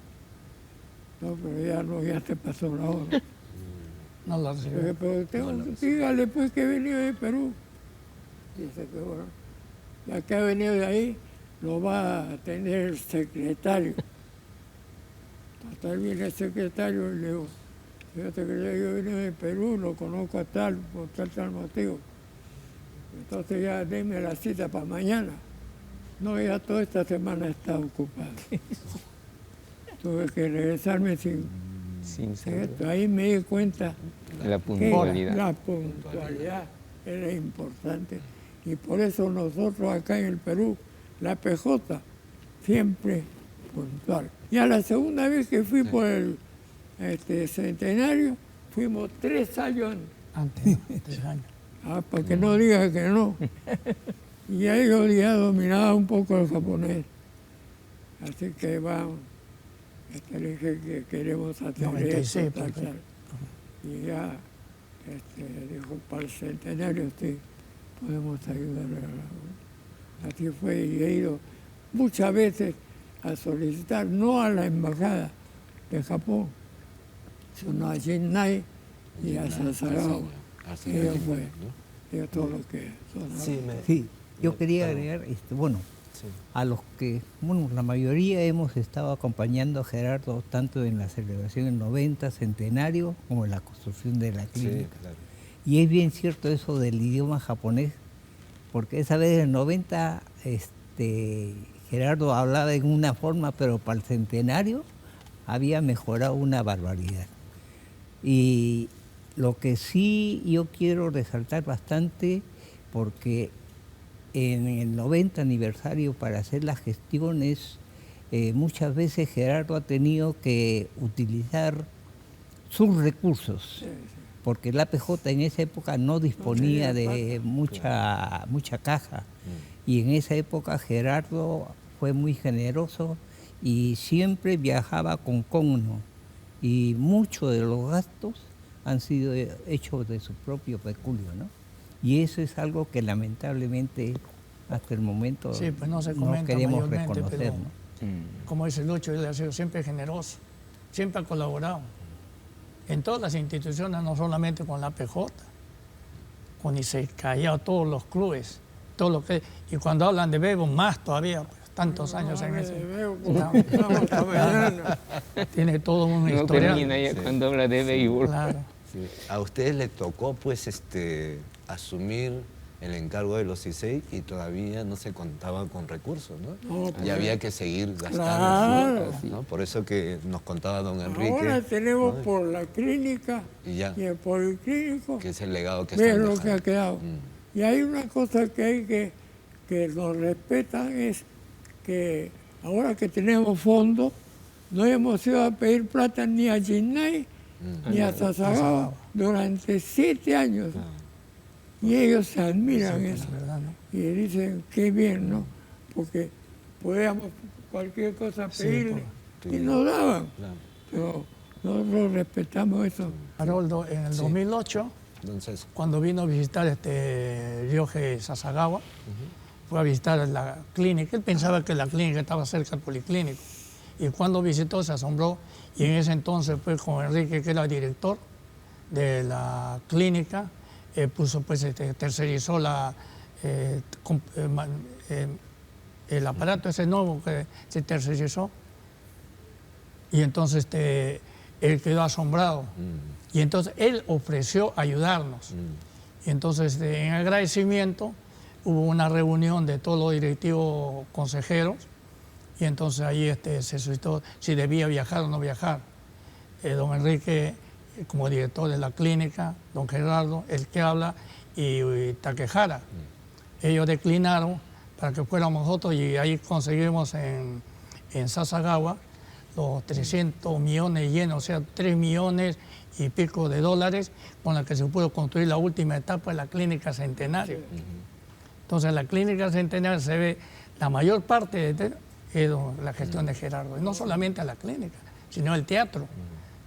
No, pero ya te pasó la hora. No lo recibió. Dije, pero dígale pues que he venido de Perú. Dice que bueno, ya que ha venido de ahí, lo va a atender el secretario. Total viene el secretario y le digo, fíjate que yo he venido de Perú, lo conozco a tal, por tal motivo. Entonces ya déme la cita para mañana. No, ya toda esta semana está ocupada. Tuve que regresarme sin esto. Ahí me di cuenta La puntualidad. que la puntualidad era importante. Y por eso nosotros acá en el Perú, la PJ, siempre puntual. Ya la segunda vez que fui por el centenario, fuimos 3 años Antes, 3 años. para que no diga que no. Y ahí yo ya dominaba un poco el japonés. Así que vamos. Le dije que queremos hacer 96, esto, tal. Y ya dijo, para el centenario sí, podemos ayudarle. Así fue, y he ido muchas veces a solicitar, no a la embajada de Japón, sino a Jinnai y a Sasagawa. Ellos fue, ellos todo lo que son. Sí, yo quería agregar, a los que, la mayoría hemos estado acompañando a Gerardo tanto en la celebración del 90 centenario como en la construcción de la clínica. Sí, claro. Y es bien cierto eso del idioma japonés, porque esa vez en el 90 Gerardo hablaba en una forma, pero para el centenario había mejorado una barbaridad. Y lo que sí yo quiero resaltar bastante, porque en el 90 aniversario para hacer las gestiones, muchas veces Gerardo ha tenido que utilizar sus recursos, porque el APJ en esa época no disponía de mucha caja. Y en esa época Gerardo fue muy generoso y siempre viajaba con Conno. Y muchos de los gastos han sido hechos de su propio peculio, ¿no? Y eso es algo que lamentablemente hasta el momento Sí, pues no se no comenta queremos mayormente, reconocer, pero ¿no? como dice Lucho, él ha sido siempre generoso, siempre ha colaborado en todas las instituciones, no solamente con la PJ, con Callao, todos los clubes, todo lo que, y cuando hablan de Bebo, más todavía, pues, tantos años en ese. Tiene todo un No historial. termina ya cuando habla de béisbol. Claro. Sí. A ustedes les tocó pues asumir el encargo de los CISEI y todavía no se contaba con recursos, ¿no? No, Y había que seguir gastando, Claro. ¿no? Por eso que nos contaba don Enrique. Ahora tenemos ¿no? por la clínica Y ya, y el policlínico, que es el legado que ve están lo que ha dejando. quedado. Y hay una cosa que hay que nos respetan, es que ahora que tenemos fondos, no hemos ido a pedir plata ni a Jinnai ni a Sasagawa durante 7 años. Y ellos se admiran eso. Y dicen, qué bien, ¿no? Porque podíamos cualquier cosa pedirle y nos daban. Claro. Pero nosotros respetamos eso. Haroldo, en el 2008, Entonces, cuando vino a visitar Ryohei Sasagawa, fue a visitar la clínica. Él pensaba que la clínica estaba cerca del policlínico. Y cuando visitó se asombró, y en ese entonces pues con Enrique, que era director de la clínica, tercerizó el aparato ese nuevo que se tercerizó, y entonces él quedó asombrado. Y entonces él ofreció ayudarnos. Y entonces en agradecimiento hubo una reunión de todos los directivos consejeros, y entonces ahí se suscitó si debía viajar o no viajar. Don Enrique, como director de la clínica, don Gerardo, el que habla, y Takehara. Ellos declinaron para que fuéramos nosotros, y ahí conseguimos en Sasagawa los 300 millones de yenes, o sea, 3 millones y pico de dólares, con la que se pudo construir la última etapa de la Clínica Centenario. Entonces, la Clínica Centenario se ve, la mayor parte de la gestión de Gerardo, y no solamente a la clínica, sino el teatro,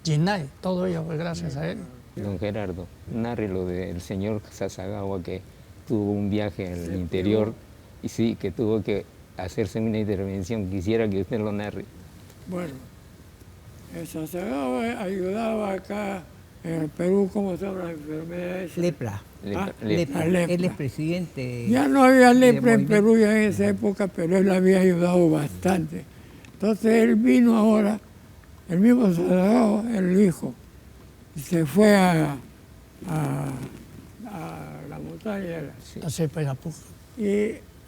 Jinnai, todo ello fue gracias a él. Don Gerardo, narre lo del señor Sasagawa, que tuvo un viaje al interior y sí, que tuvo que hacerse una intervención. Quisiera que usted lo narre. Bueno, el Sasagawa ayudaba acá en el Perú, ¿cómo se llama la enfermedad esa? Lepra. Lepra. Él es presidente. Ya no había lepra en Perú ya en esa época, pero él había ayudado bastante. Entonces él vino ahora, el mismo Sasagawa, el hijo, y se fue a la montaña. Así, pues, Y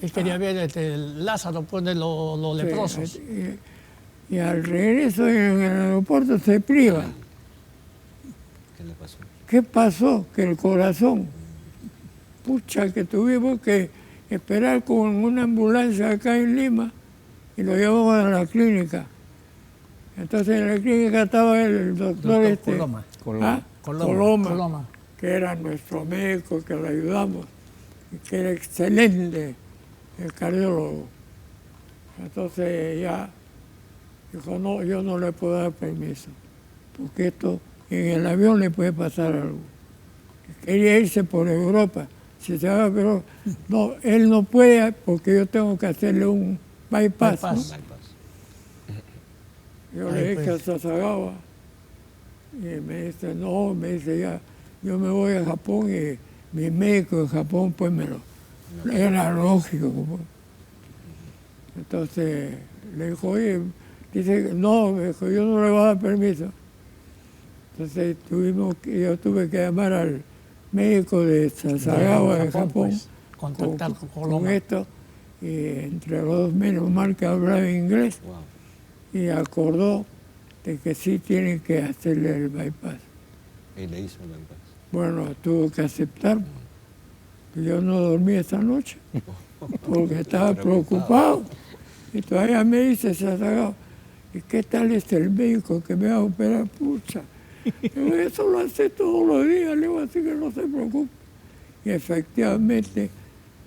él quería ver Lázaro, pues, de los leprosos. Y al regreso en el aeropuerto se priva. ¿Qué le pasó? ¿Qué pasó? Que el corazón, pucha, que tuvimos que esperar con una ambulancia acá en Lima y lo llevamos a la clínica. Entonces en la clínica estaba el doctor Coloma, que era nuestro médico, que lo ayudamos, y que era excelente, el cardiólogo. Entonces ya dijo, no, yo no le puedo dar permiso, porque esto en el avión le puede pasar algo. Quería irse por Europa, si se va, pero no, él no puede porque yo tengo que hacerle un bypass. ¿No? Yo le dije a Sasagawa y me dice, no, me dice ya, yo me voy a Japón y mi médico de Japón pues me lo... Era lógico. Pues. Entonces le dijo, oye, dice, no, me dijo, yo no le voy a dar permiso. Entonces yo tuve que llamar al médico de Sasagawa de Japón, pues, contactar con esto, y entre los dos, menos mal que hablaba inglés, y acordó de que sí tienen que hacerle el bypass. Y le hizo el bypass. Bueno, tuvo que aceptar. Yo no dormí esa noche porque estaba preocupado. Y todavía me dice Sasagawa, ¿y qué tal es el médico que me va a operar? Pucha. Pero eso lo hace todos los días, le digo, así que no se preocupe. Y efectivamente,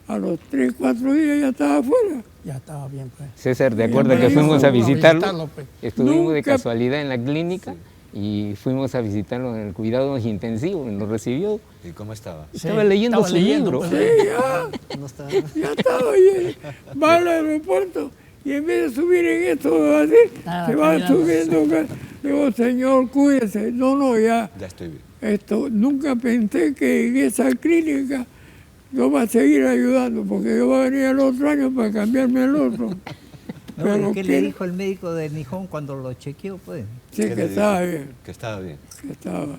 a los 3, 4 días ya estaba afuera. Ya estaba bien, pues. César, ¿te acuerdas que fuimos a visitarlo? Pues. Estuvimos de casualidad en la clínica y fuimos a visitarlo en el cuidados intensivos y nos recibió. ¿Y cómo estaba? Estaba leyendo su libro. Pues, ya estaba bien. Va al aeropuerto y en vez de subir en esto así, se va subiendo. Le digo, señor, cuídese. No, ya estoy bien. Esto, nunca pensé que en esa clínica yo va a seguir ayudando, porque yo voy a venir el otro año para cambiarme el otro. No, pero ¿qué le dijo el médico de Nihon cuando lo chequeó, pues? Sí, que estaba bien. Que estaba bien. Que estaba.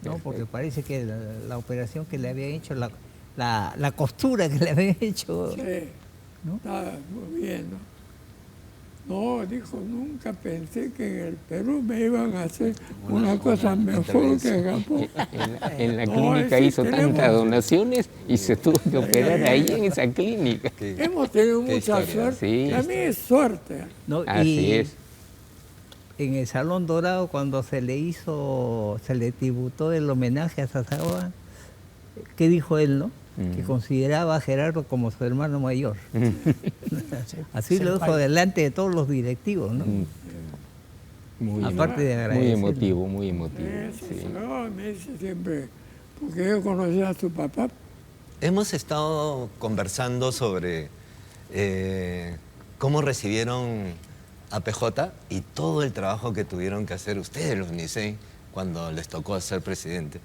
No, porque parece que la operación que le habían hecho, la costura que le habían hecho... Sí, ¿no? Estaba muy bien, ¿no? No, dijo, nunca pensé que en el Perú me iban a hacer una cosa mejor que en Japón. En la clínica hizo tantas donaciones y se tuvo que operar ahí en esa clínica. Hemos tenido mucha suerte. Sí. También es suerte. No, así es. En el Salón Dorado, cuando se le tributó el homenaje a Sasagawa, ¿qué dijo él, no? Que consideraba a Gerardo como su hermano mayor. Así lo dijo delante de todos los directivos, ¿no? Aparte de agradecer. Muy emotivo. Me dice siempre, porque yo conocía a su papá. Hemos estado conversando sobre ¿Cómo recibieron a PJ y todo el trabajo que tuvieron que hacer ustedes, los NICEI, cuando les tocó ser presidente?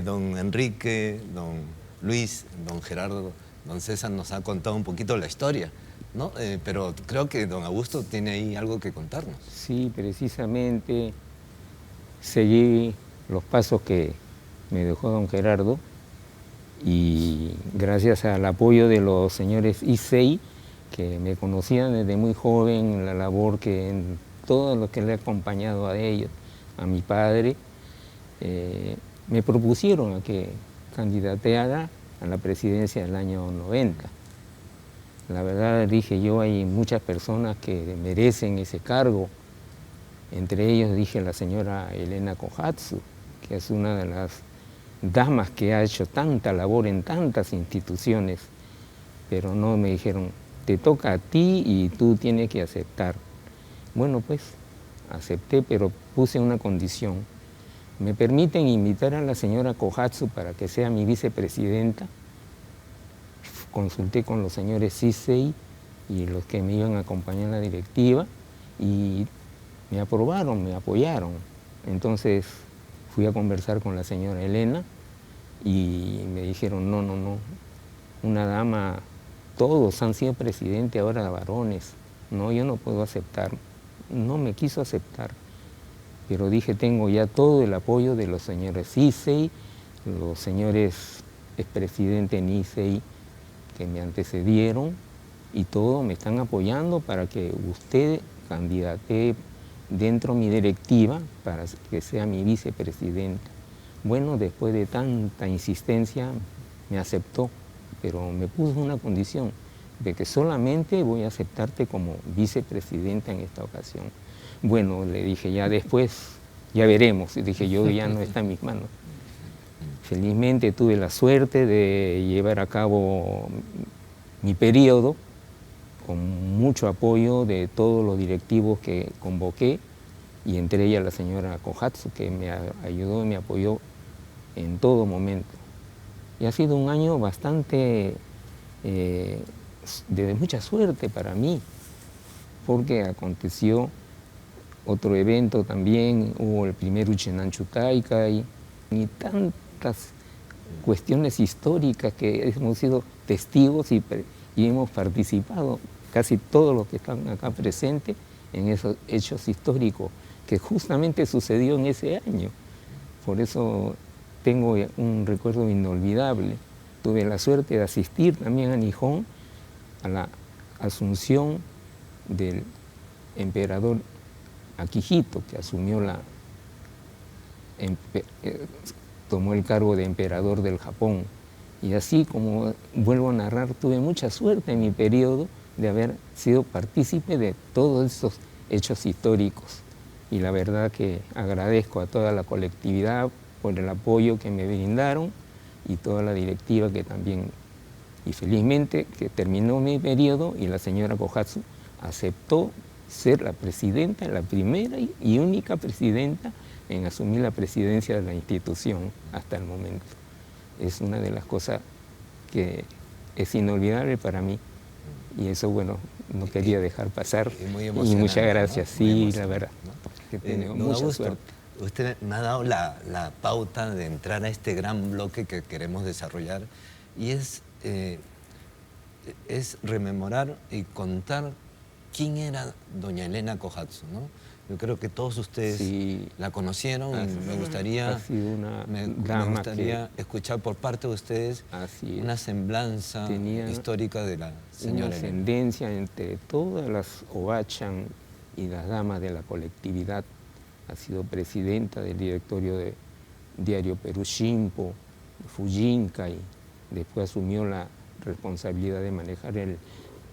Don Enrique, don Luis, don Gerardo, don César nos ha contado un poquito la historia, ¿no? Pero creo que don Augusto tiene ahí algo que contarnos. Sí, precisamente seguí los pasos que me dejó don Gerardo y gracias al apoyo de los señores ICEI, que me conocían desde muy joven, la labor que en todo lo que le he acompañado a ellos, a mi padre, me propusieron a que candidateara a la presidencia del año 90. La verdad, dije yo, hay muchas personas que merecen ese cargo. Entre ellos dije la señora Elena Kohatsu, que es una de las damas que ha hecho tanta labor en tantas instituciones, pero no, me dijeron, te toca a ti y tú tienes que aceptar. Bueno, pues acepté, pero puse una condición. ¿Me permiten invitar a la señora Kohatsu para que sea mi vicepresidenta? Consulté con los señores CISEI y los que me iban a acompañar en la directiva y me aprobaron, me apoyaron. Entonces fui a conversar con la señora Elena y me dijeron, no, una dama, todos han sido presidentes ahora varones, no, yo no puedo aceptar. No me quiso aceptar, pero dije, tengo ya todo el apoyo de los señores CISEI, los señores expresidentes NICEI que me antecedieron y todos me están apoyando para que usted candidate dentro de mi directiva para que sea mi vicepresidenta. Bueno, después de tanta insistencia me aceptó, pero me puso una condición de que solamente voy a aceptarte como vicepresidenta en esta ocasión. Bueno, le dije, ya después, ya veremos. Y dije, yo ya no está en mis manos. Felizmente tuve la suerte de llevar a cabo mi periodo con mucho apoyo de todos los directivos que convoqué y entre ellas la señora Kohatsu, que me ayudó y me apoyó en todo momento. Y ha sido un año bastante de mucha suerte para mí, porque aconteció otro evento también, hubo el primer Uchenanchu Taikai y tantas cuestiones históricas que hemos sido testigos y hemos participado, casi todos los que están acá presentes, en esos hechos históricos que justamente sucedió en ese año. Por eso tengo un recuerdo inolvidable. Tuve la suerte de asistir también a Nihon a la asunción del emperador Akihito, que asumió tomó el cargo de emperador del Japón. Y así, como vuelvo a narrar, tuve mucha suerte en mi periodo de haber sido partícipe de todos estos hechos históricos. Y la verdad que agradezco a toda la colectividad por el apoyo que me brindaron y toda la directiva que también. Y felizmente que terminó mi periodo y la señora Kohatsu aceptó ser la presidenta, la primera y única presidenta en asumir la presidencia de la institución hasta el momento. Es una de las cosas que es inolvidable para mí y eso, bueno, no quería dejar pasar. Y muchas gracias, ¿no? Sí, la verdad, que tengo Don mucha Augusto, suerte. usted me ha dado la pauta de entrar a este gran bloque que queremos desarrollar y es rememorar y contar quién era doña Elena Kohatsu, ¿no? Yo creo que todos ustedes la conocieron y me gustaría, escuchar por parte de ustedes una semblanza histórica de la señora Elena. Una ascendencia entre todas las Obachan y las damas de la colectividad. Ha sido presidenta del directorio de Diario Perú Shimpo, Fujinkai, después asumió la responsabilidad de manejar el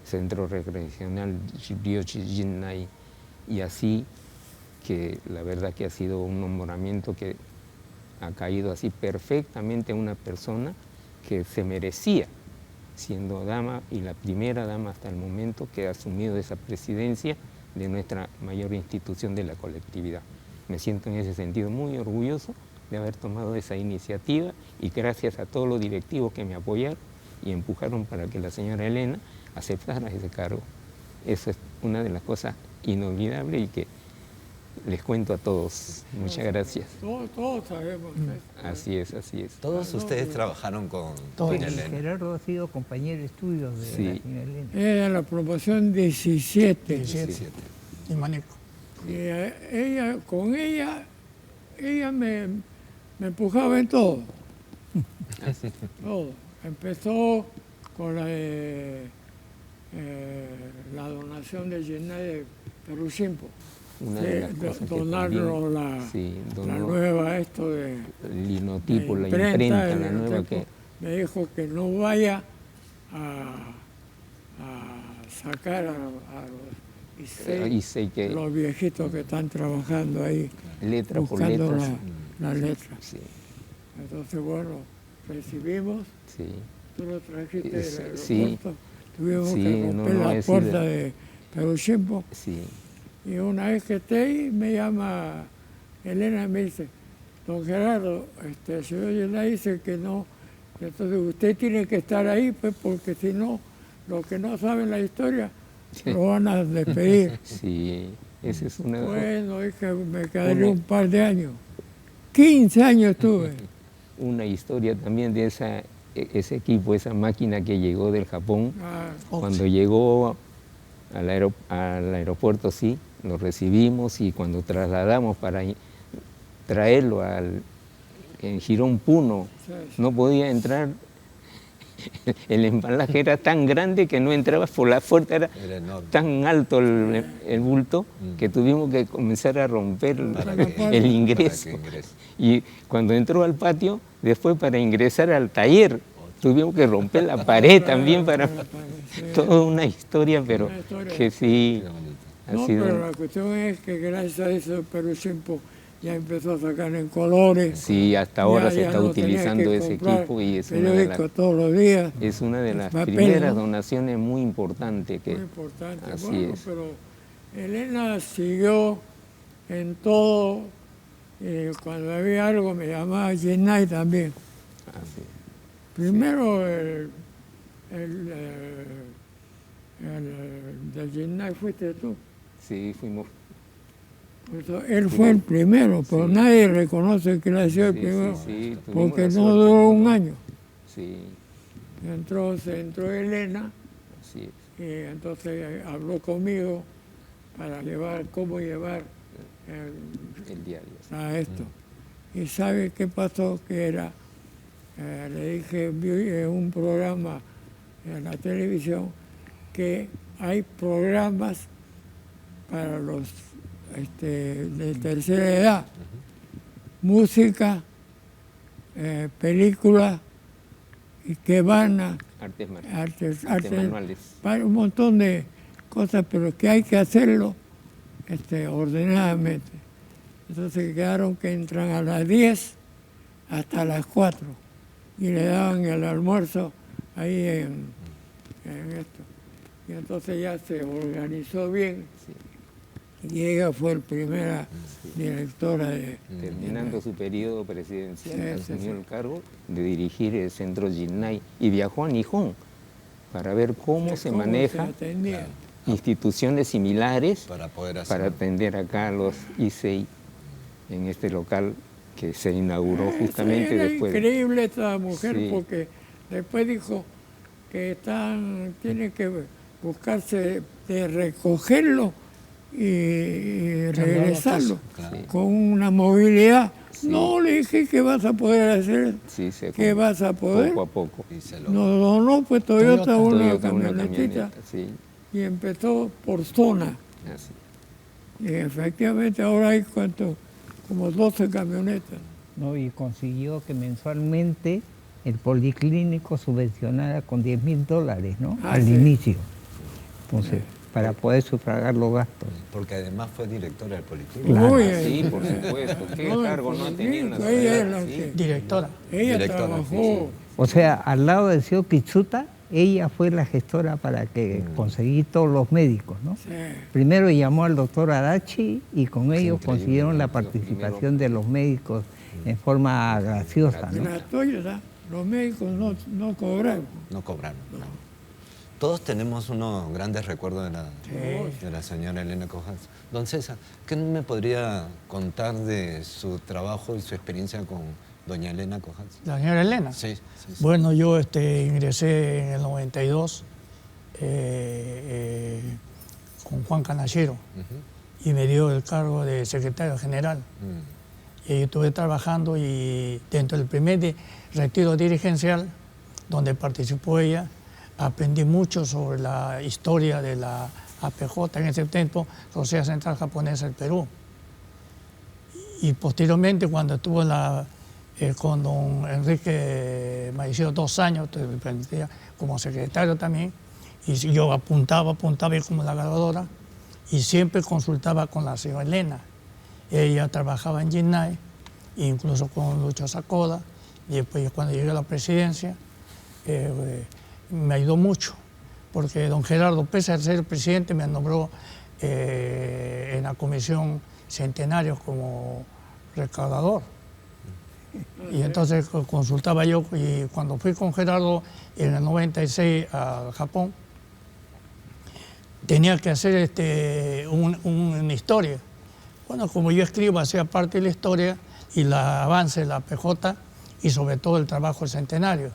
centro recreacional Ryochi Jinnai y así que la verdad que ha sido un nombramiento que ha caído así perfectamente a una persona que se merecía, siendo dama y la primera dama hasta el momento que ha asumido esa presidencia de nuestra mayor institución de la colectividad. Me siento en ese sentido muy orgulloso de haber tomado esa iniciativa y gracias a todos los directivos que me apoyaron y empujaron para que la señora Elena aceptara ese cargo. Eso es una de las cosas inolvidables y que les cuento a todos. Muchas gracias. Todos sabemos eso. Así es, así es. Todos ustedes trabajaron con Todos. doña Elena. Gerardo ha sido compañero de estudios de Sí. la señora Elena. Era la promoción 17. 17. Y Manico. Y ella me empujaba en todo. Todo. Empezó con la donación de Jinnai de Peruchimpo. Una de las cosas que Donarlo también, sí, la donó nueva, esto de el linotipo, la imprenta, imprenta, el la nueva linotipo. que... Me dijo que no vaya a sacar a los Y sé que los viejitos que están trabajando ahí letra por buscando letra. la letra. Sí, Entonces, bueno, recibimos, sí. tú lo trajiste del Sí. aeropuerto, tuvimos Sí, que no, romper no, la he puerta sido- de Peruchimpo. Sí, Y una vez que esté ahí, me llama Elena y me dice, don Gerardo, el señor Jinnai dice que no, entonces usted tiene que estar ahí, pues, porque si no, los que no saben la historia, lo van a despedir. sí. Esa es una... Bueno, dije, me quedaré un par de años. 15 años estuve. Una historia también de ese equipo, esa máquina que llegó del Japón. Ah, Cuando llegó al aeropuerto, sí, lo recibimos y cuando trasladamos para traerlo en Girón Puno, sí, no podía entrar. El embalaje era tan grande que no entraba por la puerta, era Era enorme. tan alto el bulto que tuvimos que comenzar a romper Para el ingreso. para que ingrese. Y cuando entró al patio, después para ingresar al taller, tuvimos que romper la pared también para... Toda una historia, pero Una historia. que sí Qué bonito. ha no, sido... pero la cuestión es que gracias a eso Peruchimpo ya empezó a sacar en colores. Sí, hasta ahora Ya- se ya está no tenía utilizando que ese comprar equipo y es una de periódico las... todos los días. Es una de las Papel, primeras ¿no? donaciones muy importantes que... Muy importante. Así Bueno, es. pero Elena siguió en todo. Cuando había algo me llamaba Jinnai también. Así. Primero del Jinnai fuiste tú. Sí, fuimos... Por eso, él fue el primero, pero Sí. nadie reconoce que él ha sido el Sí, primero, sí, sí, tuvimos porque la no suerte, duró un año. Sí, Se entró Elena así es. y entonces habló conmigo para cómo llevar El diario. a esto. ¿Y sabe qué pasó? Que era, le dije, vi en un programa en la televisión que hay programas para los de tercera edad, música, películas, y que van a Artes manuales. un montón de cosas, pero que hay que hacerlo ordenadamente. Entonces quedaron que entran a las 10 hasta las 4 y le daban el almuerzo ahí en esto. Y entonces ya se organizó bien y ella fue la primera directora de... Terminando su periodo presidencial, Sí, sí, asumió sí. el cargo de dirigir el centro Jinnai y viajó a Nihon para ver cómo se cómo maneja atendía. instituciones similares Para poder hacer. para atender acá a los ICI en este local que se inauguró justamente Era después. increíble esta mujer Sí. porque después dijo que tiene que buscarse de recogerlo y regresarlo Claro. con una movilidad. Sí. No, le dije que vas a poder hacer, Sí, se que fue vas a poder. poco a poco. Y se lo... Nos donó pues Toyota una Toyota, una camionetita camioneta, sí, y empezó por zona. así. Y efectivamente ahora hay como 12 camionetas. ¿No? Y consiguió que mensualmente el policlínico subvencionara con $10,000, ¿no? Ah, Al sí. inicio. Entonces, para poder sufragar los gastos. Porque además fue directora del Policlínico. Claro. Uy, Sí, por supuesto. ¿Qué No, cargo no ha tenido en la ella es sociedad? la Sí. que- Directora. Ella Directora, trabajó. O sea, al lado del señor Kitsuta, ella fue la gestora para que conseguir todos los médicos, ¿no? Sí. Primero llamó al doctor Arachi y con ellos increíble, consiguieron la los participación de los médicos en forma graciosa, ¿no? Gratuita, los médicos no cobraron. No cobraron. Todos tenemos unos grandes recuerdos de la señora Elena Cojas. Don César, ¿qué me podría contar de su trabajo y su experiencia con doña Elena Cojas? ¿La señora Elena? Sí. Bueno, yo ingresé en el 92 con Juan Canallero y me dio el cargo de secretario general. Y yo estuve trabajando y dentro del primer retiro dirigencial, donde participó ella, aprendí mucho sobre la historia de la APJ, en ese tiempo, Sociedad Central Japonesa del Perú. Y posteriormente, cuando estuvo con don Enrique Maicido 2 años, como secretario también, y yo apuntaba como la grabadora, y siempre consultaba con la señora Elena. Ella trabajaba en Jinnai, incluso con Lucho Sacoda, y después cuando llegué a la presidencia, me ayudó mucho, porque don Gerardo, pese a ser presidente, me nombró en la comisión Centenarios como recaudador. Y entonces consultaba yo, y cuando fui con Gerardo en el 96 a Japón, tenía que hacer una historia. Bueno, como yo escribo, hacía parte de la historia y el avance de la PJ y sobre todo el trabajo del centenario.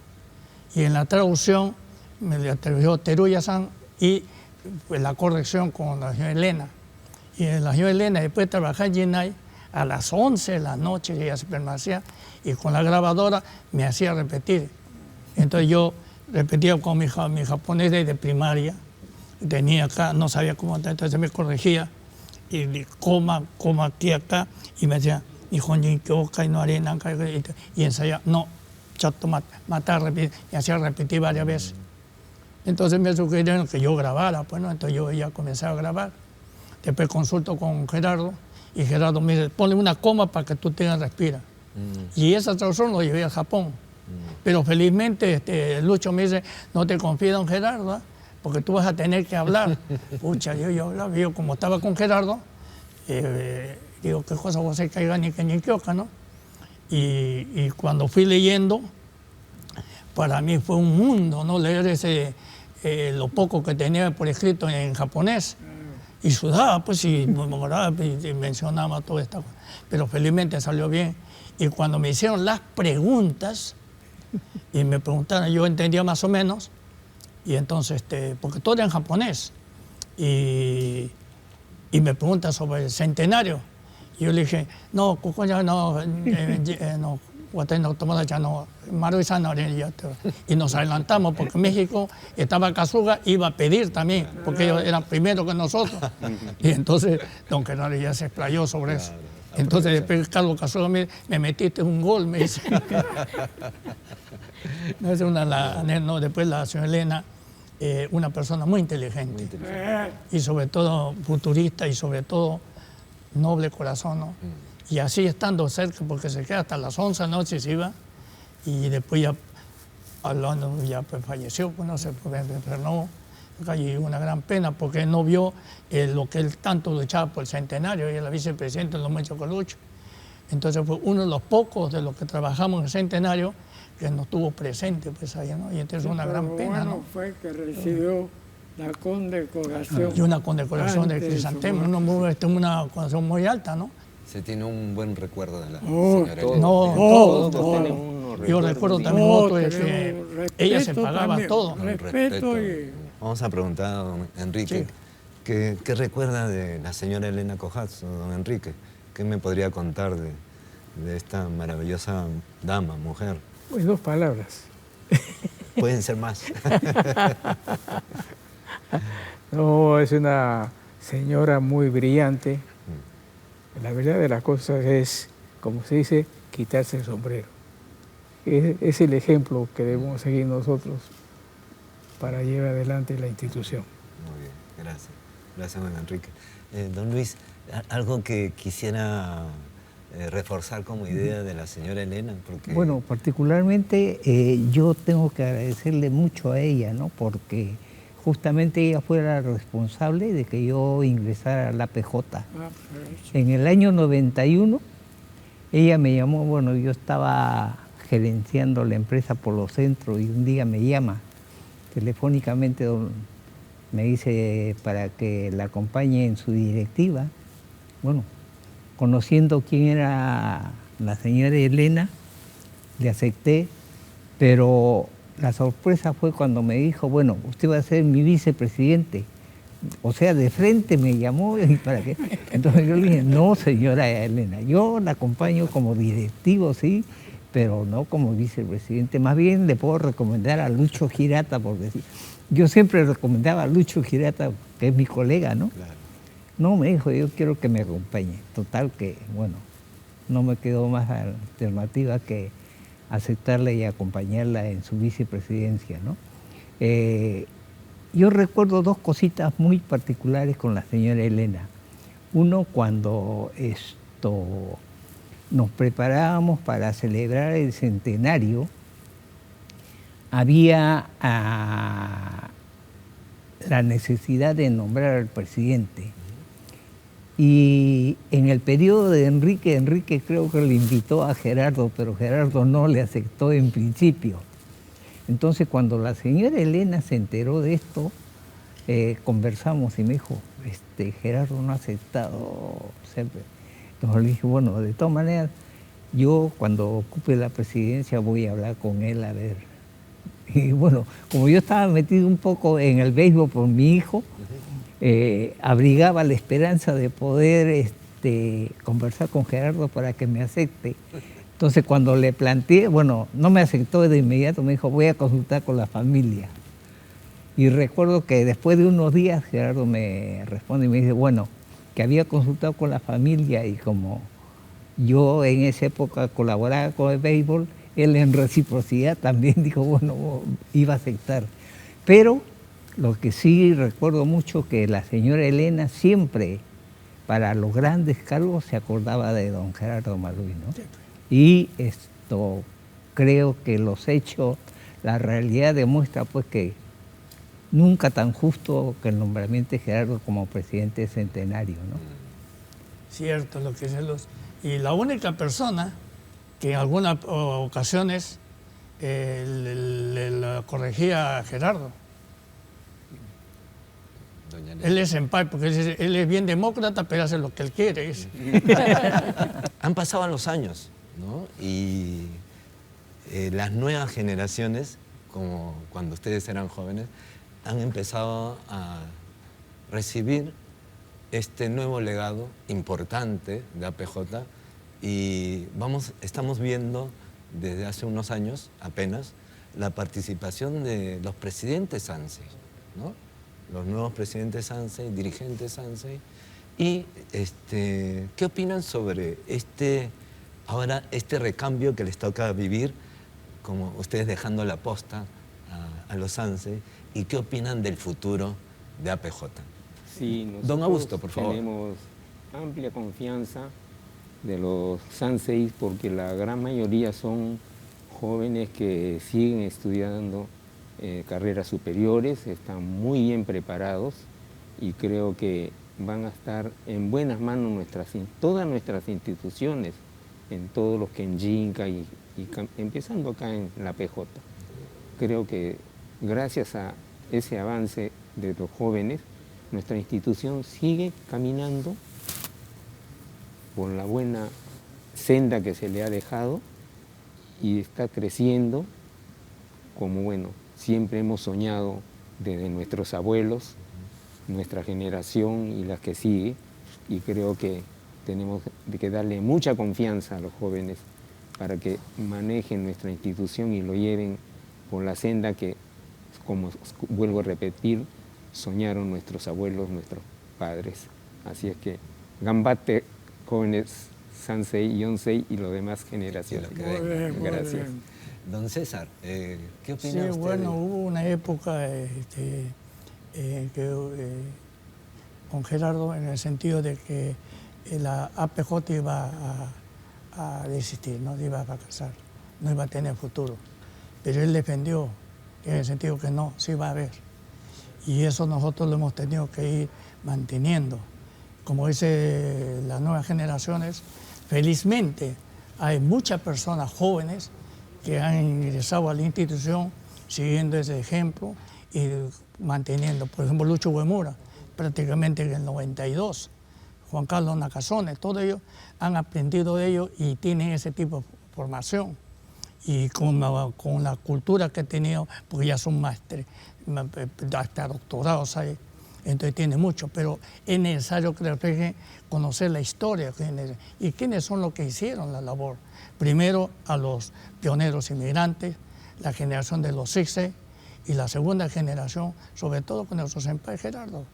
Y en la traducción me le atribuyó Teruya-san y pues, la corrección con la señora Elena. Y la señora Elena, después de trabajar en Jinnai, a las 11 de la noche ella se permanecía y con la grabadora me hacía repetir. Entonces yo repetía con mi japonés de primaria, tenía acá, no sabía cómo, entonces me corregía y coma aquí, acá, y me decía, y ensayaba, no, chato, matar, me hacía repetir varias veces. Entonces me sugirieron que yo grabara, pues, ¿no? Entonces yo ya comencé a grabar. Después consulto con Gerardo, y Gerardo me dice, ponle una coma para que tú tengas respira. Y esa traducción lo llevé a Japón. Pero felizmente Lucho me dice, no te confíes, don Gerardo, porque tú vas a tener que hablar. Pucha, yo hablaba, yo como estaba con Gerardo, digo, qué cosa vos se caiga ni que ni kyoka, ¿no? Y cuando fui leyendo, para mí fue un mundo, ¿no? Leer lo poco que tenía por escrito en japonés. Y sudaba, pues, y mencionaba toda esta cosa. Pero felizmente salió bien. Y cuando me hicieron las preguntas, y me preguntaron, yo entendía más o menos, y entonces, porque todo era en japonés, y me preguntan sobre el centenario. Y yo le dije, no, y nos adelantamos porque México estaba Kazuga, iba a pedir también, porque ellos eran primero que nosotros. Y entonces don Gerardo ya se explayó sobre eso. Entonces después Carlos Kazuga me metiste un gol, me dice. No, después la señora Elena, una persona muy inteligente. Y sobre todo futurista y sobre todo noble corazón, ¿no? Y así estando cerca, porque se queda hasta las 11 de la noche, se iba, y después ya, hablando, ya pues, falleció, pues no se enfermó, y una gran pena, porque él no vio lo que él tanto luchaba por el centenario, y era vicepresidente de los muchos Colucho. Entonces fue uno de los pocos de los que trabajamos en el centenario que no estuvo presente, pues ahí, ¿no? Y entonces una gran pena, ¿no? Fue que recibió la condecoración. Y una condecoración de Crisantemo, una condecoración muy alta, ¿no? Se tiene un buen recuerdo de la señora Elena. Todos. Yo recuerdo también otro de que ella se pagaba también, todo. Respeto Vamos a preguntar a don Enrique, sí. ¿Qué recuerda de la señora Elena Cojas, don Enrique? ¿Qué me podría contar de esta maravillosa dama, mujer? Pues 2 palabras. Pueden ser más. No, es una señora muy brillante. La verdad de las cosas es, como se dice, quitarse el sombrero. Es el ejemplo que debemos seguir nosotros para llevar adelante la institución. Muy bien, gracias. Gracias, don Enrique. Don Luis, algo que quisiera reforzar como idea de la señora Elena. Porque... Bueno, particularmente yo tengo que agradecerle mucho a ella, ¿no? Porque justamente ella fue la responsable de que yo ingresara a la PJ. En el año 91, ella me llamó, bueno, yo estaba gerenciando la empresa por los centros y un día me llama telefónicamente me dice para que la acompañe en su directiva. Bueno, conociendo quién era la señora Elena, le acepté, pero la sorpresa fue cuando me dijo, bueno, usted va a ser mi vicepresidente. O sea, de frente me llamó y para qué. Entonces yo le dije, no, señora Elena, yo la acompaño como directivo, sí, pero no como vicepresidente. Más bien le puedo recomendar a Lucho Girata, porque yo siempre recomendaba a Lucho Girata, que es mi colega, ¿no? Claro. No, me dijo, yo quiero que me acompañe. Total que, bueno, no me quedó más alternativa que aceptarla y acompañarla en su vicepresidencia, ¿no? Yo recuerdo dos cositas muy particulares con la señora Elena. Uno, cuando nos preparábamos para celebrar el centenario, había la necesidad de nombrar al presidente. Y en el periodo de Enrique creo que le invitó a Gerardo, pero Gerardo no le aceptó en principio. Entonces, cuando la señora Elena se enteró de esto, conversamos y me dijo, Gerardo no ha aceptado. Entonces le dije, bueno, de todas maneras, yo cuando ocupe la presidencia voy a hablar con él a ver. Y bueno, como yo estaba metido un poco en el béisbol por mi hijo, abrigaba la esperanza de poder conversar con Gerardo para que me acepte. Entonces cuando le planteé, bueno, no me aceptó de inmediato, me dijo, voy a consultar con la familia. Y recuerdo que después de unos días Gerardo me responde y me dice, bueno, que había consultado con la familia y como yo en esa época colaboraba con el béisbol, él en reciprocidad también dijo, bueno, iba a aceptar. Pero lo que sí recuerdo mucho que la señora Elena siempre, para los grandes cargos, se acordaba de don Gerardo Marruy, ¿no? Y creo que los hechos, la realidad demuestra pues que nunca tan justo que el nombramiento de Gerardo como presidente centenario, ¿no? Cierto, lo que dicen los... Y la única persona que en algunas ocasiones le corregía a Gerardo. Él es en paz, porque él es bien demócrata, pero hace lo que él quiere. Han pasado los años, ¿no? Y las nuevas generaciones, como cuando ustedes eran jóvenes, han empezado a recibir este nuevo legado importante de APJ y estamos viendo desde hace unos años apenas la participación de los presidentes SANSEI, ¿no? Los nuevos presidentes SANSEI, dirigentes SANSEI. Y ¿qué opinan sobre ahora este recambio que les toca vivir, como ustedes dejando la posta a los SANSEI? ¿Y qué opinan del futuro de APJ? Sí, Don Augusto, por favor. Tenemos amplia confianza de los SANSEI porque la gran mayoría son jóvenes que siguen estudiando carreras superiores, están muy bien preparados y creo que van a estar en buenas manos todas nuestras instituciones, en todos los Kenjinka y empezando acá en la PJ. Creo que gracias a ese avance de los jóvenes, nuestra institución sigue caminando por la buena senda que se le ha dejado y está creciendo como, bueno, siempre hemos soñado desde nuestros abuelos, nuestra generación y las que sigue, y creo que tenemos que darle mucha confianza a los jóvenes para que manejen nuestra institución y lo lleven por la senda que, como vuelvo a repetir, soñaron nuestros abuelos, nuestros padres. Así es que, gambate, jóvenes Sansei, Yonsei y los demás generaciones. Gracias. Don César, ¿qué opina usted? Sí, bueno, hubo una época con Gerardo en el sentido de que la APJ iba a desistir, no iba a fracasar, no iba a tener futuro. Pero él defendió en el sentido que no, sí va a haber. Y eso nosotros lo hemos tenido que ir manteniendo. Como dice las nuevas generaciones, felizmente hay muchas personas jóvenes que han ingresado a la institución siguiendo ese ejemplo y manteniendo. Por ejemplo, Lucho Uemura, prácticamente en el 92, Juan Carlos Nakasone, todos ellos han aprendido de ellos y tienen ese tipo de formación. Y con la cultura que he tenido, porque ya son másteres, hasta doctorados hay, entonces tiene mucho, pero es necesario que reflejen conocer la historia y quiénes son los que hicieron la labor. Primero a los pioneros inmigrantes, la generación de los CICE y la segunda generación, sobre todo con nuestro senpai Gerardo,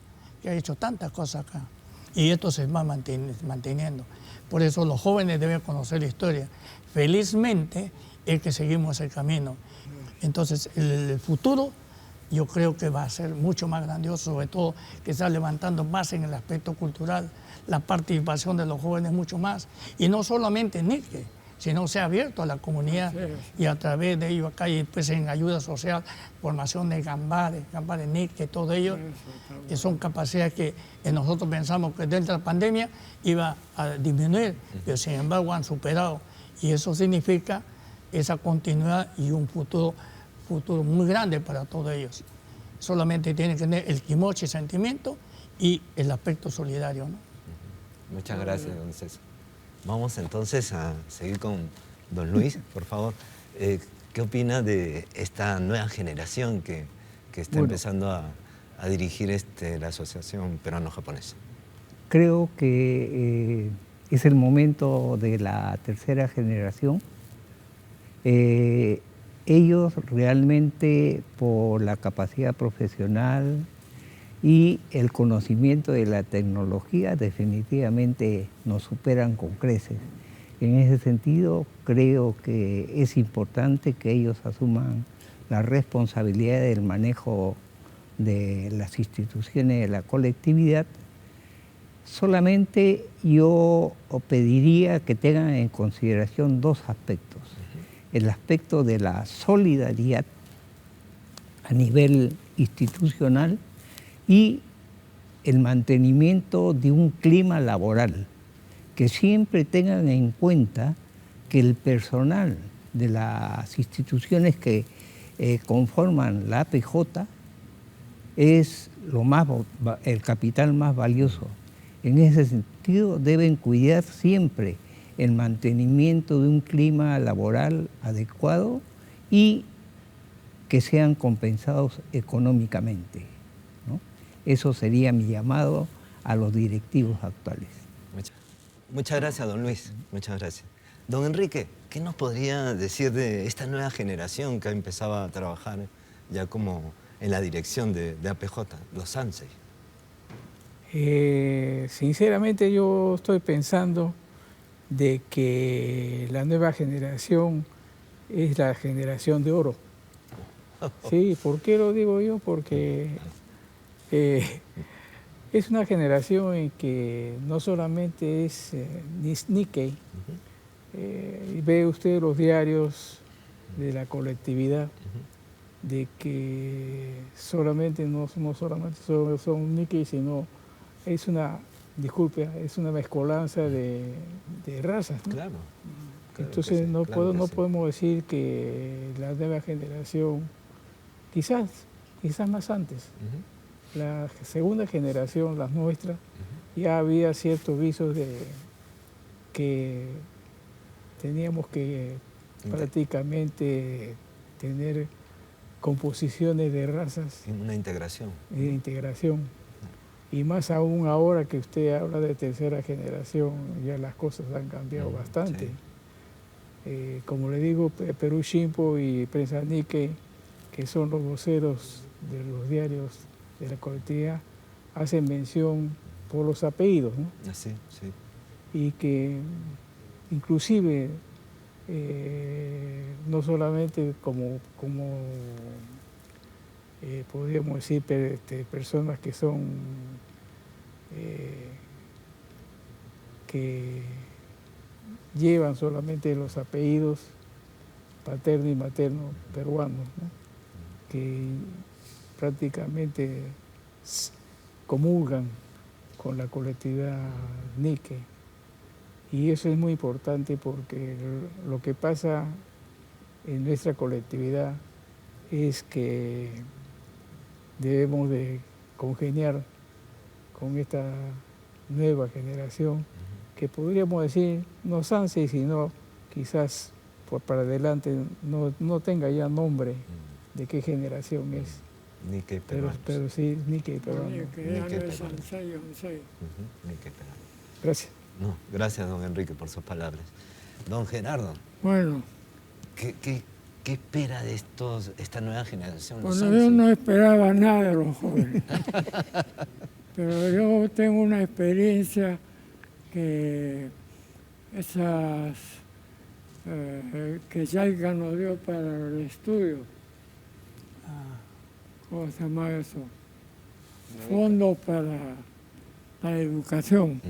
que ha hecho tantas cosas acá. Y esto se va manteniendo. Por eso los jóvenes deben conocer la historia. Felizmente es que seguimos el camino. Entonces el futuro yo creo que va a ser mucho más grandioso, sobre todo que está levantando más en el aspecto cultural, la participación de los jóvenes mucho más. Y no solamente en Nikkei, sino se ha abierto a la comunidad y a través de ello acá y pues en ayuda social, formación de gambares Nikkei, todo ello, que son capacidades que nosotros pensamos que dentro de la pandemia iba a disminuir, pero sin embargo han superado. Y eso significa esa continuidad y un futuro muy grande para todos ellos. Solamente tienen que tener el kimochi, sentimiento, y el aspecto solidario, ¿no? Muchas gracias, don César. Vamos entonces a seguir con don Luis, por favor. ¿Qué opina de esta nueva generación que está empezando a dirigir la Asociación Peruano-Japonesa? Creo que es el momento de la tercera generación. Ellos realmente, por la capacidad profesional y el conocimiento de la tecnología, definitivamente nos superan con creces. En ese sentido, creo que es importante que ellos asuman la responsabilidad del manejo de las instituciones de la colectividad. Solamente yo pediría que tengan en consideración dos aspectos. El aspecto de la solidaridad a nivel institucional y el mantenimiento de un clima laboral, que siempre tengan en cuenta que el personal de las instituciones que conforman la APJ es el capital más valioso. En ese sentido deben cuidar siempre el mantenimiento de un clima laboral adecuado y que sean compensados económicamente, ¿no? Eso sería mi llamado a los directivos actuales. Muchas gracias, don Luis. Muchas gracias. Don Enrique, ¿qué nos podría decir de esta nueva generación que ha empezado a trabajar ya como en la dirección de APJ, los Sansei? Sinceramente yo estoy pensando de que la nueva generación es la generación de oro. Sí, ¿por qué lo digo yo? Porque es una generación en que no solamente es Nikkei, ve usted los diarios de la colectividad, de que solamente no solamente son Nikkei, sino es una, disculpe, es una mezcolanza de razas, ¿no? Claro. Entonces no podemos decir que la nueva generación, quizás más antes, la segunda generación, las nuestras, ya había ciertos visos de que teníamos que prácticamente tener composiciones de razas. Una integración. De integración. Y más aún ahora que usted habla de tercera generación, ya las cosas han cambiado bastante. Sí. Como le digo, Perú Shimpo y Prensa Nikkei, que son los voceros de los diarios de la colectividad, hacen mención por los apellidos, ¿no? Así, sí. Y que inclusive no solamente como podríamos decir personas que son que llevan solamente los apellidos paterno y materno peruanos, ¿no? Que prácticamente comulgan con la colectividad Nikkei. Y eso es muy importante porque lo que pasa en nuestra colectividad es que debemos de congeniar con esta nueva generación, que podríamos decir no Sansei, sino quizás para adelante no tenga ya nombre de qué generación es. Nikkei Pero sí, Nikkei peruano. Que ya no es Sansei, Onsei. Nikkei peruano. Gracias. No, gracias, don Enrique, por sus palabras. Don Gerardo, Bueno, ¿qué espera de esta nueva generación? los bueno, yo Sansei? no esperaba nada de los jóvenes. Pero yo tengo una experiencia que esas que JICA nos dio para el estudio. ¿Cómo se llama eso? Fondos para la educación.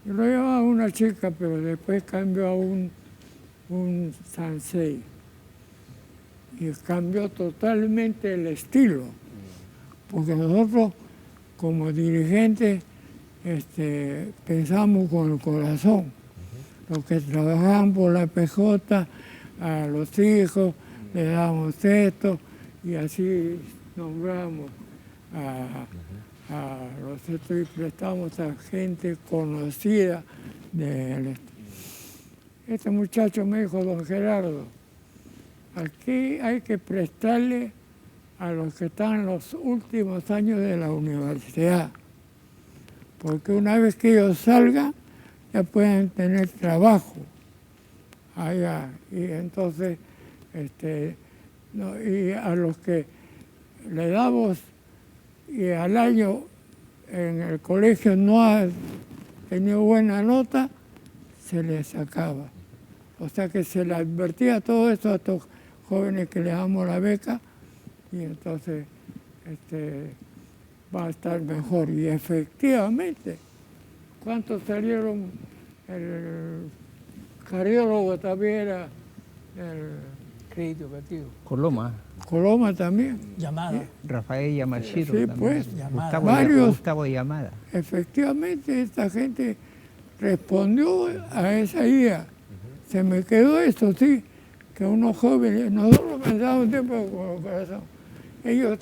Yo lo llevaba a una chica, pero después cambió a un Sansei. Y cambió totalmente el estilo. Porque nosotros, como dirigentes, pensamos con el corazón. Los que trabajaban por la PJ, a los hijos, le damos esto, y así nombramos a los estos y prestamos a gente conocida de este muchacho me dijo, don Gerardo, aquí hay que prestarle a los que están en los últimos años de la universidad, porque una vez que ellos salgan ya pueden tener trabajo allá, y entonces y a los que le damos y al año en el colegio no ha tenido buena nota, se les acaba. O sea que se le advertía todo esto a estos jóvenes que le damos la beca y entonces va a estar mejor. Y efectivamente, ¿cuántos salieron? El cardiólogo también era Crédito educativo. Coloma también. Llamada. Rafael Yamashiro. Sí, también. pues, Yamada. Gustavo Yamada. Efectivamente, esta gente respondió a esa idea. Se me quedó esto, sí, que unos jóvenes, nosotros pensábamos siempre con el corazón, ellos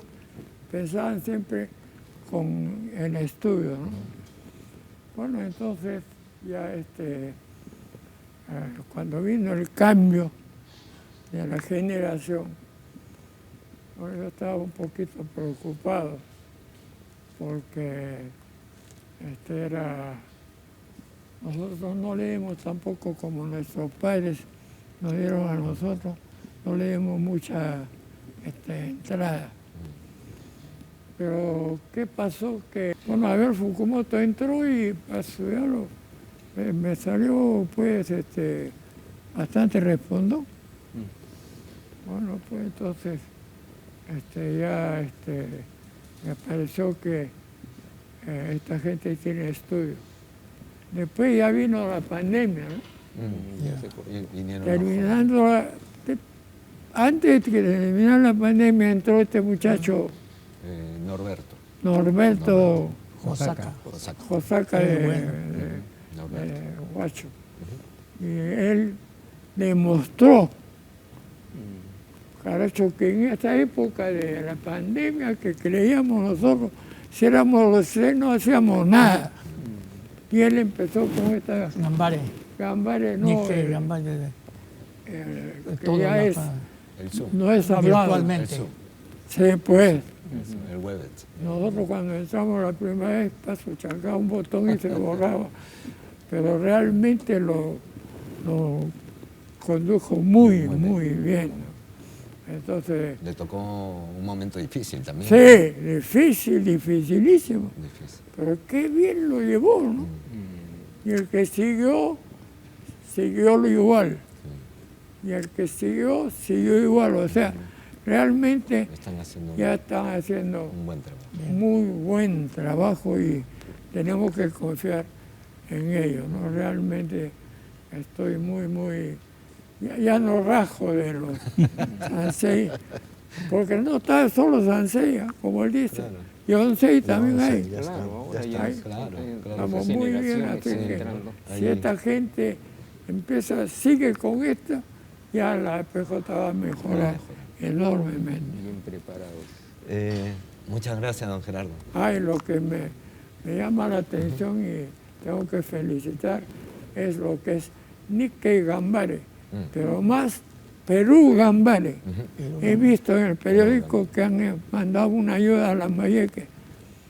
pensaban siempre con el estudio, ¿no? Bueno, entonces ya cuando vino el cambio de la generación, bueno, yo estaba un poquito preocupado porque nosotros no leemos tampoco como nuestros padres nos dieron a nosotros, no leemos mucha entrada. Pero, ¿qué pasó? Que, bueno, a ver, Fukumoto entró y a estudiarlo me salió, pues, bastante respondón. Bueno, pues entonces, me pareció que esta gente tiene estudio. Después ya vino la pandemia, ¿no? Terminando, antes de terminar la pandemia entró este muchacho Norberto Josaka de Huacho. Y él demostró, caracho, que en esta época de la pandemia que creíamos nosotros, si éramos los tres no hacíamos nada. Y él empezó con esta Gambare, no, que ya es, no es hablado. Virtualmente. Sí, pues. El Webex. Nosotros cuando entramos la primera vez, pasó, chacaba un botón y se borraba. Pero realmente lo condujo muy bien, ¿no? Entonces... Le tocó un momento difícil también. Sí, dificilísimo. Difícil. Pero qué bien lo llevó, ¿no? Y el que siguió lo igual. Y el que siguió igual. O sea, realmente ya están haciendo un buen trabajo. Muy buen trabajo y tenemos que confiar en ellos, ¿no? Realmente estoy muy... Ya no rajo de los Sansei, porque no está solo Sansei, como él dice. Claro. Y Onsei también hay. Claro, Ya ahora está, ya claro. Estamos muy bien, así que si esta gente sigue con esto, ya la PJ va a mejorar enormemente. bien preparados. Muchas gracias, don Gerardo. Ay, lo que me llama la atención y tengo que felicitar es lo que es Nikkei Gambare, pero más Perú Gambare. He visto en el periódico que han mandado una ayuda a las Lambayeque.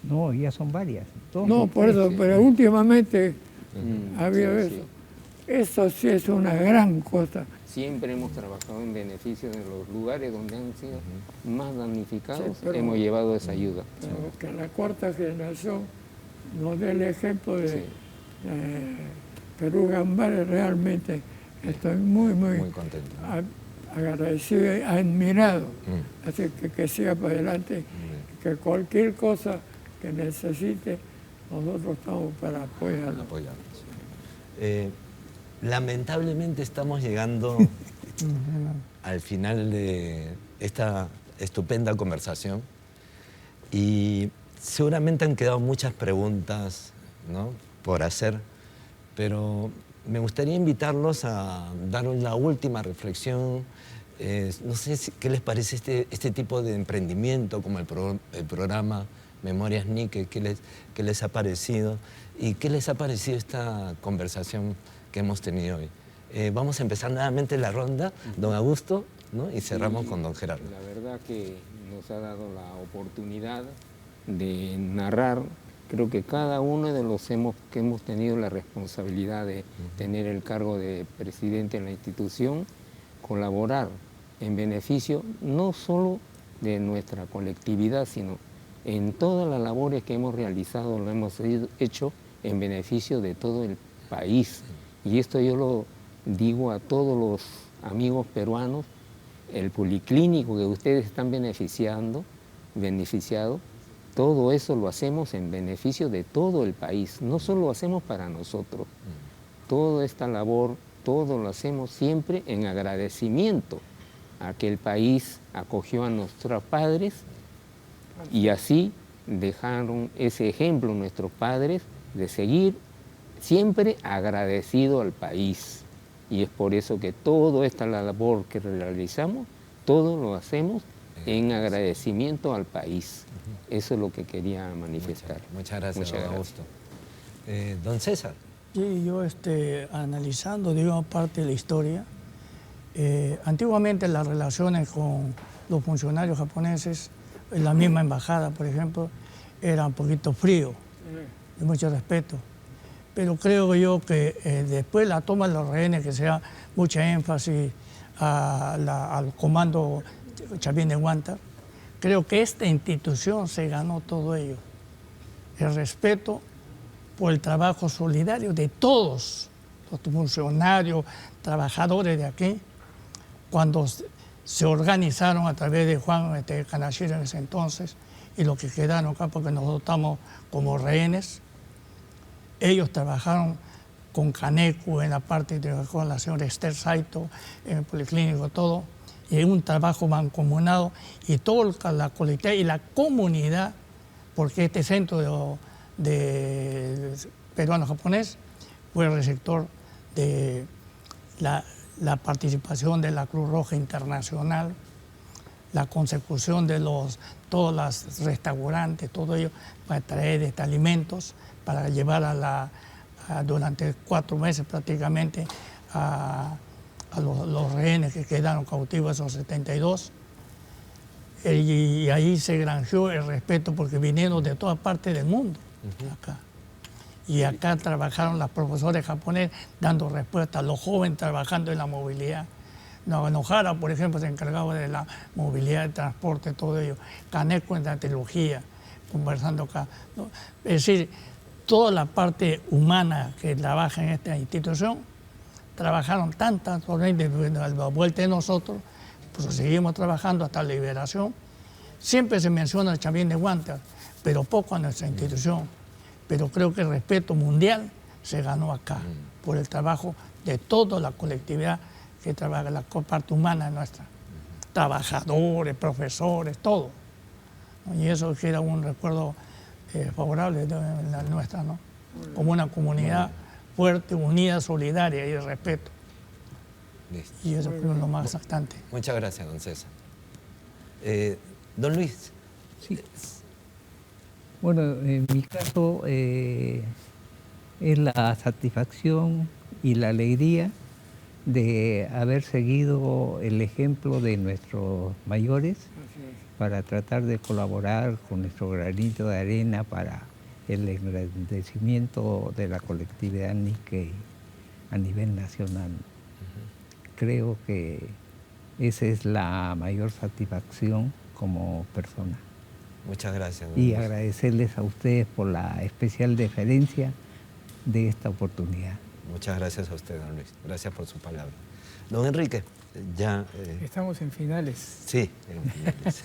No, ya son varias. No, por eso, pero últimamente ha habido eso. Eso sí es una gran cosa. Siempre hemos trabajado en beneficio de los lugares donde han sido más damnificados, Sí, pero- hemos llevado esa ayuda. Pero que la cuarta generación nos dé el ejemplo de Sí. Perú Gambare, realmente estoy muy Muy contento. agradecido y admirado. Así que siga para adelante, que cualquier cosa que necesite, nosotros estamos para apoyarlo. Apoyarnos. Lamentablemente estamos llegando al final de esta estupenda conversación y seguramente han quedado muchas preguntas, ¿no?, por hacer, pero me gustaría invitarlos a dar la última reflexión. No sé qué les parece este tipo de emprendimiento como el programa Memorias Nikkei, qué les ha parecido y qué les ha parecido esta conversación que hemos tenido hoy. Vamos a empezar nuevamente la ronda, don Augusto, ¿no?, y cerramos con don Gerardo. La verdad que nos ha dado la oportunidad de narrar, creo que cada uno de los que hemos tenido la responsabilidad de tener el cargo de presidente en la institución, colaborar en beneficio no solo de nuestra colectividad, sino en todas las labores que hemos realizado, lo hemos hecho en beneficio de todo el país. Y esto yo lo digo a todos los amigos peruanos, el policlínico que ustedes están beneficiado, todo eso lo hacemos en beneficio de todo el país, no solo lo hacemos para nosotros. Toda esta labor, todo lo hacemos siempre en agradecimiento a que el país acogió a nuestros padres y así dejaron ese ejemplo nuestros padres de seguir siempre agradecido al país. Y es por eso que toda esta labor que realizamos, todo lo hacemos en agradecimiento al país. Eso es lo que quería manifestar. Muchas gracias, don Augusto. Don César. Sí, yo analizando, digamos, parte de la historia, antiguamente las relaciones con los funcionarios japoneses, en la misma embajada, por ejemplo, era un poquito frío, de mucho respeto. Pero creo yo que después la toma de los rehenes, que sea mucha énfasis al comando Chapín de Huántar, creo que esta institución se ganó todo ello. El respeto por el trabajo solidario de todos los funcionarios, trabajadores de aquí, cuando se organizaron a través de Juan Kanashiro en ese entonces, y los que quedaron acá, porque nosotros estamos como rehenes. Ellos trabajaron con Kaneko en la parte de con la señora Esther Saito, en el policlínico, todo, y un trabajo mancomunado, y toda la colectividad y la comunidad, porque este centro de peruano-japonés fue el receptor de la participación de la Cruz Roja Internacional, la consecución de todos los restaurantes, todo ello, para traer alimentos, para llevar durante 4 meses prácticamente a los rehenes que quedaron cautivos, esos 72. Y ahí se granjeó el respeto porque vinieron de todas partes del mundo acá. Y acá trabajaron los profesores japoneses dando respuesta, los jóvenes trabajando en la movilidad. Nojara, por ejemplo, se encargaba de la movilidad, de transporte, todo ello. Kaneko en la teología, conversando acá, ¿no? Es decir, toda la parte humana que trabaja en esta institución, trabajaron tantas horas de la vuelta de nosotros, pues seguimos trabajando hasta la liberación. Siempre se menciona el Chapín de Huántar, pero poco a nuestra institución. Pero creo que el respeto mundial se ganó acá, por el trabajo de toda la colectividad que trabaja, la parte humana nuestra. Trabajadores, profesores, todo. Y eso que era un recuerdo favorable de la nuestra, ¿no? Como una comunidad fuerte, unida, solidaria y de respeto. Listo. Y eso fue lo más exaltante. Muchas gracias, don César. Don Luis, Sí. Bueno, en mi caso es la satisfacción y la alegría de haber seguido el ejemplo de nuestros mayores para tratar de colaborar con nuestro granito de arena para el engrandecimiento de la colectividad Nikkei a nivel nacional. Creo que esa es la mayor satisfacción como persona. Muchas gracias. Y agradecerles a ustedes por la especial deferencia de esta oportunidad. Muchas gracias a usted, don Luis. Gracias por su palabra. Don Enrique, ya... Estamos en finales. Sí, en finales.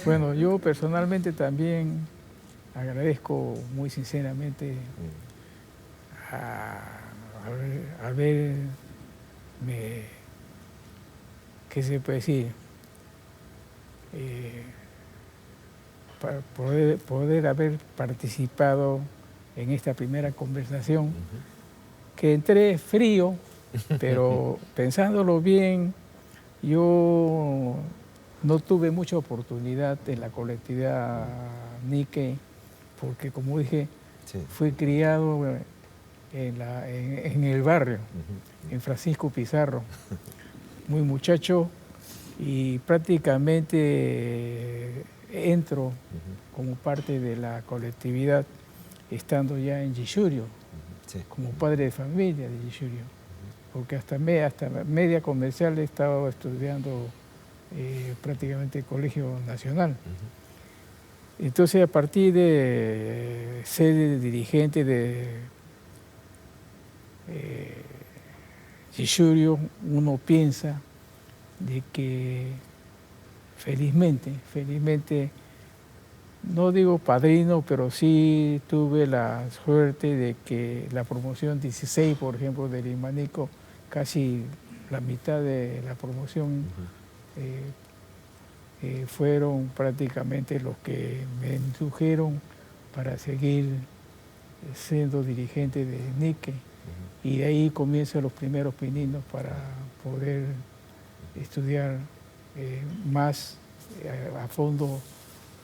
Bueno, yo personalmente también agradezco muy sinceramente haberme, ¿qué se puede decir? Para poder haber participado en esta primera conversación, que entré frío, pero pensándolo bien, yo no tuve mucha oportunidad en la colectividad Nikkei, porque como dije, fui criado en el barrio, en Francisco Pizarro, muy muchacho, y prácticamente entro como parte de la colectividad estando ya en Yishurio, como padre de familia de Yishurio, porque hasta media comercial he estado estudiando prácticamente el Colegio Nacional. Entonces, a partir de ser dirigente de Yishurio, uno piensa de que felizmente, no digo padrino, pero sí tuve la suerte de que la promoción 16, por ejemplo, del Limanico, casi la mitad de la promoción fueron prácticamente los que me indujeron para seguir siendo dirigente de Nikkei. Y de ahí comienzan los primeros pininos para poder estudiar más a fondo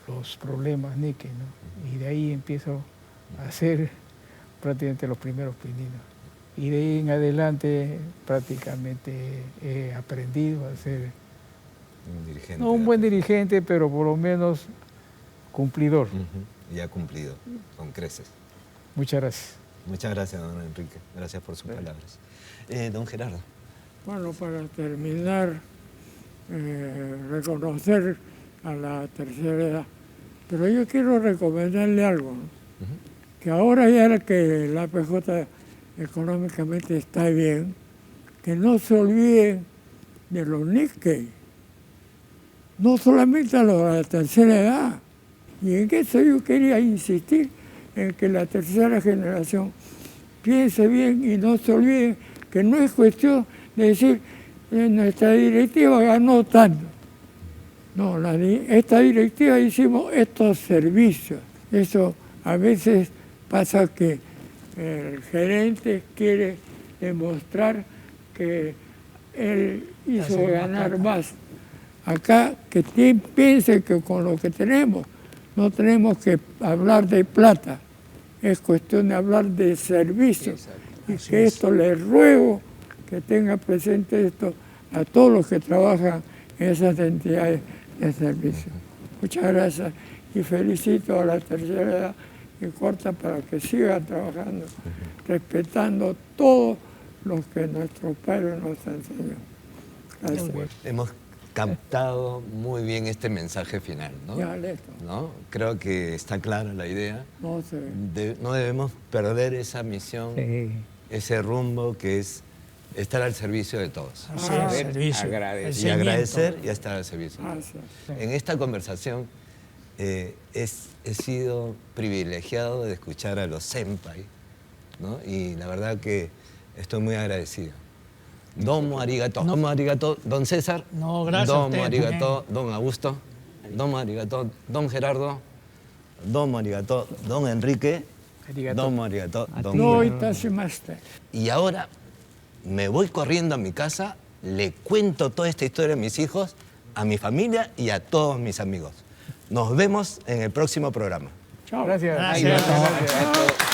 los problemas Nikkei, ¿no? Y de ahí empiezo a hacer prácticamente los primeros pininos. Y de ahí en adelante prácticamente he aprendido a ser, no un buen dirigente, pero por lo menos cumplidor. Y ha cumplido, con creces. Muchas gracias. Muchas gracias, don Enrique. Gracias por sus palabras. Don gerardo. Bueno, para terminar, reconocer a la tercera edad. Pero yo quiero recomendarle algo, ¿no? Que ahora ya que la APJ económicamente está bien, que no se olviden de los Nikkei, no solamente a los de la tercera edad. Y en eso yo quería insistir, en que la tercera generación piense bien y no se olviden que no es cuestión de decir, nuestra directiva ganó tanto. No, esta directiva hicimos estos servicios. Eso a veces pasa que el gerente quiere demostrar que él hizo ganar más. Acá que piense que con lo que tenemos no tenemos que hablar de plata, es cuestión de hablar de servicios. Y que esto les ruego que tenga presente esto a todos los que trabajan en esas entidades de servicio. Muchas gracias y felicito a la tercera edad y corta para que siga trabajando, respetando todo lo que nuestro padre nos enseñó. Gracias. Hemos captado muy bien este mensaje final, ¿no? Ya, listo. ¿No? Creo que está clara la idea. No debemos perder esa misión, ese rumbo que es estar al servicio de todos. Agradecer y estar al servicio. En esta conversación he sido privilegiado de escuchar a los senpai, ¿no? Y la verdad que estoy muy agradecido. Domo arigato. Domo arigato, don César. No, gracias. Domo arigato, don Augusto. Domo arigato, don Gerardo. Domo arigato, don Enrique. Domo arigato, don Gerardo. Y ahora me voy corriendo a mi casa, le cuento toda esta historia a mis hijos, a mi familia y a todos mis amigos. Nos vemos en el próximo programa. Chao. Gracias. Gracias. Gracias.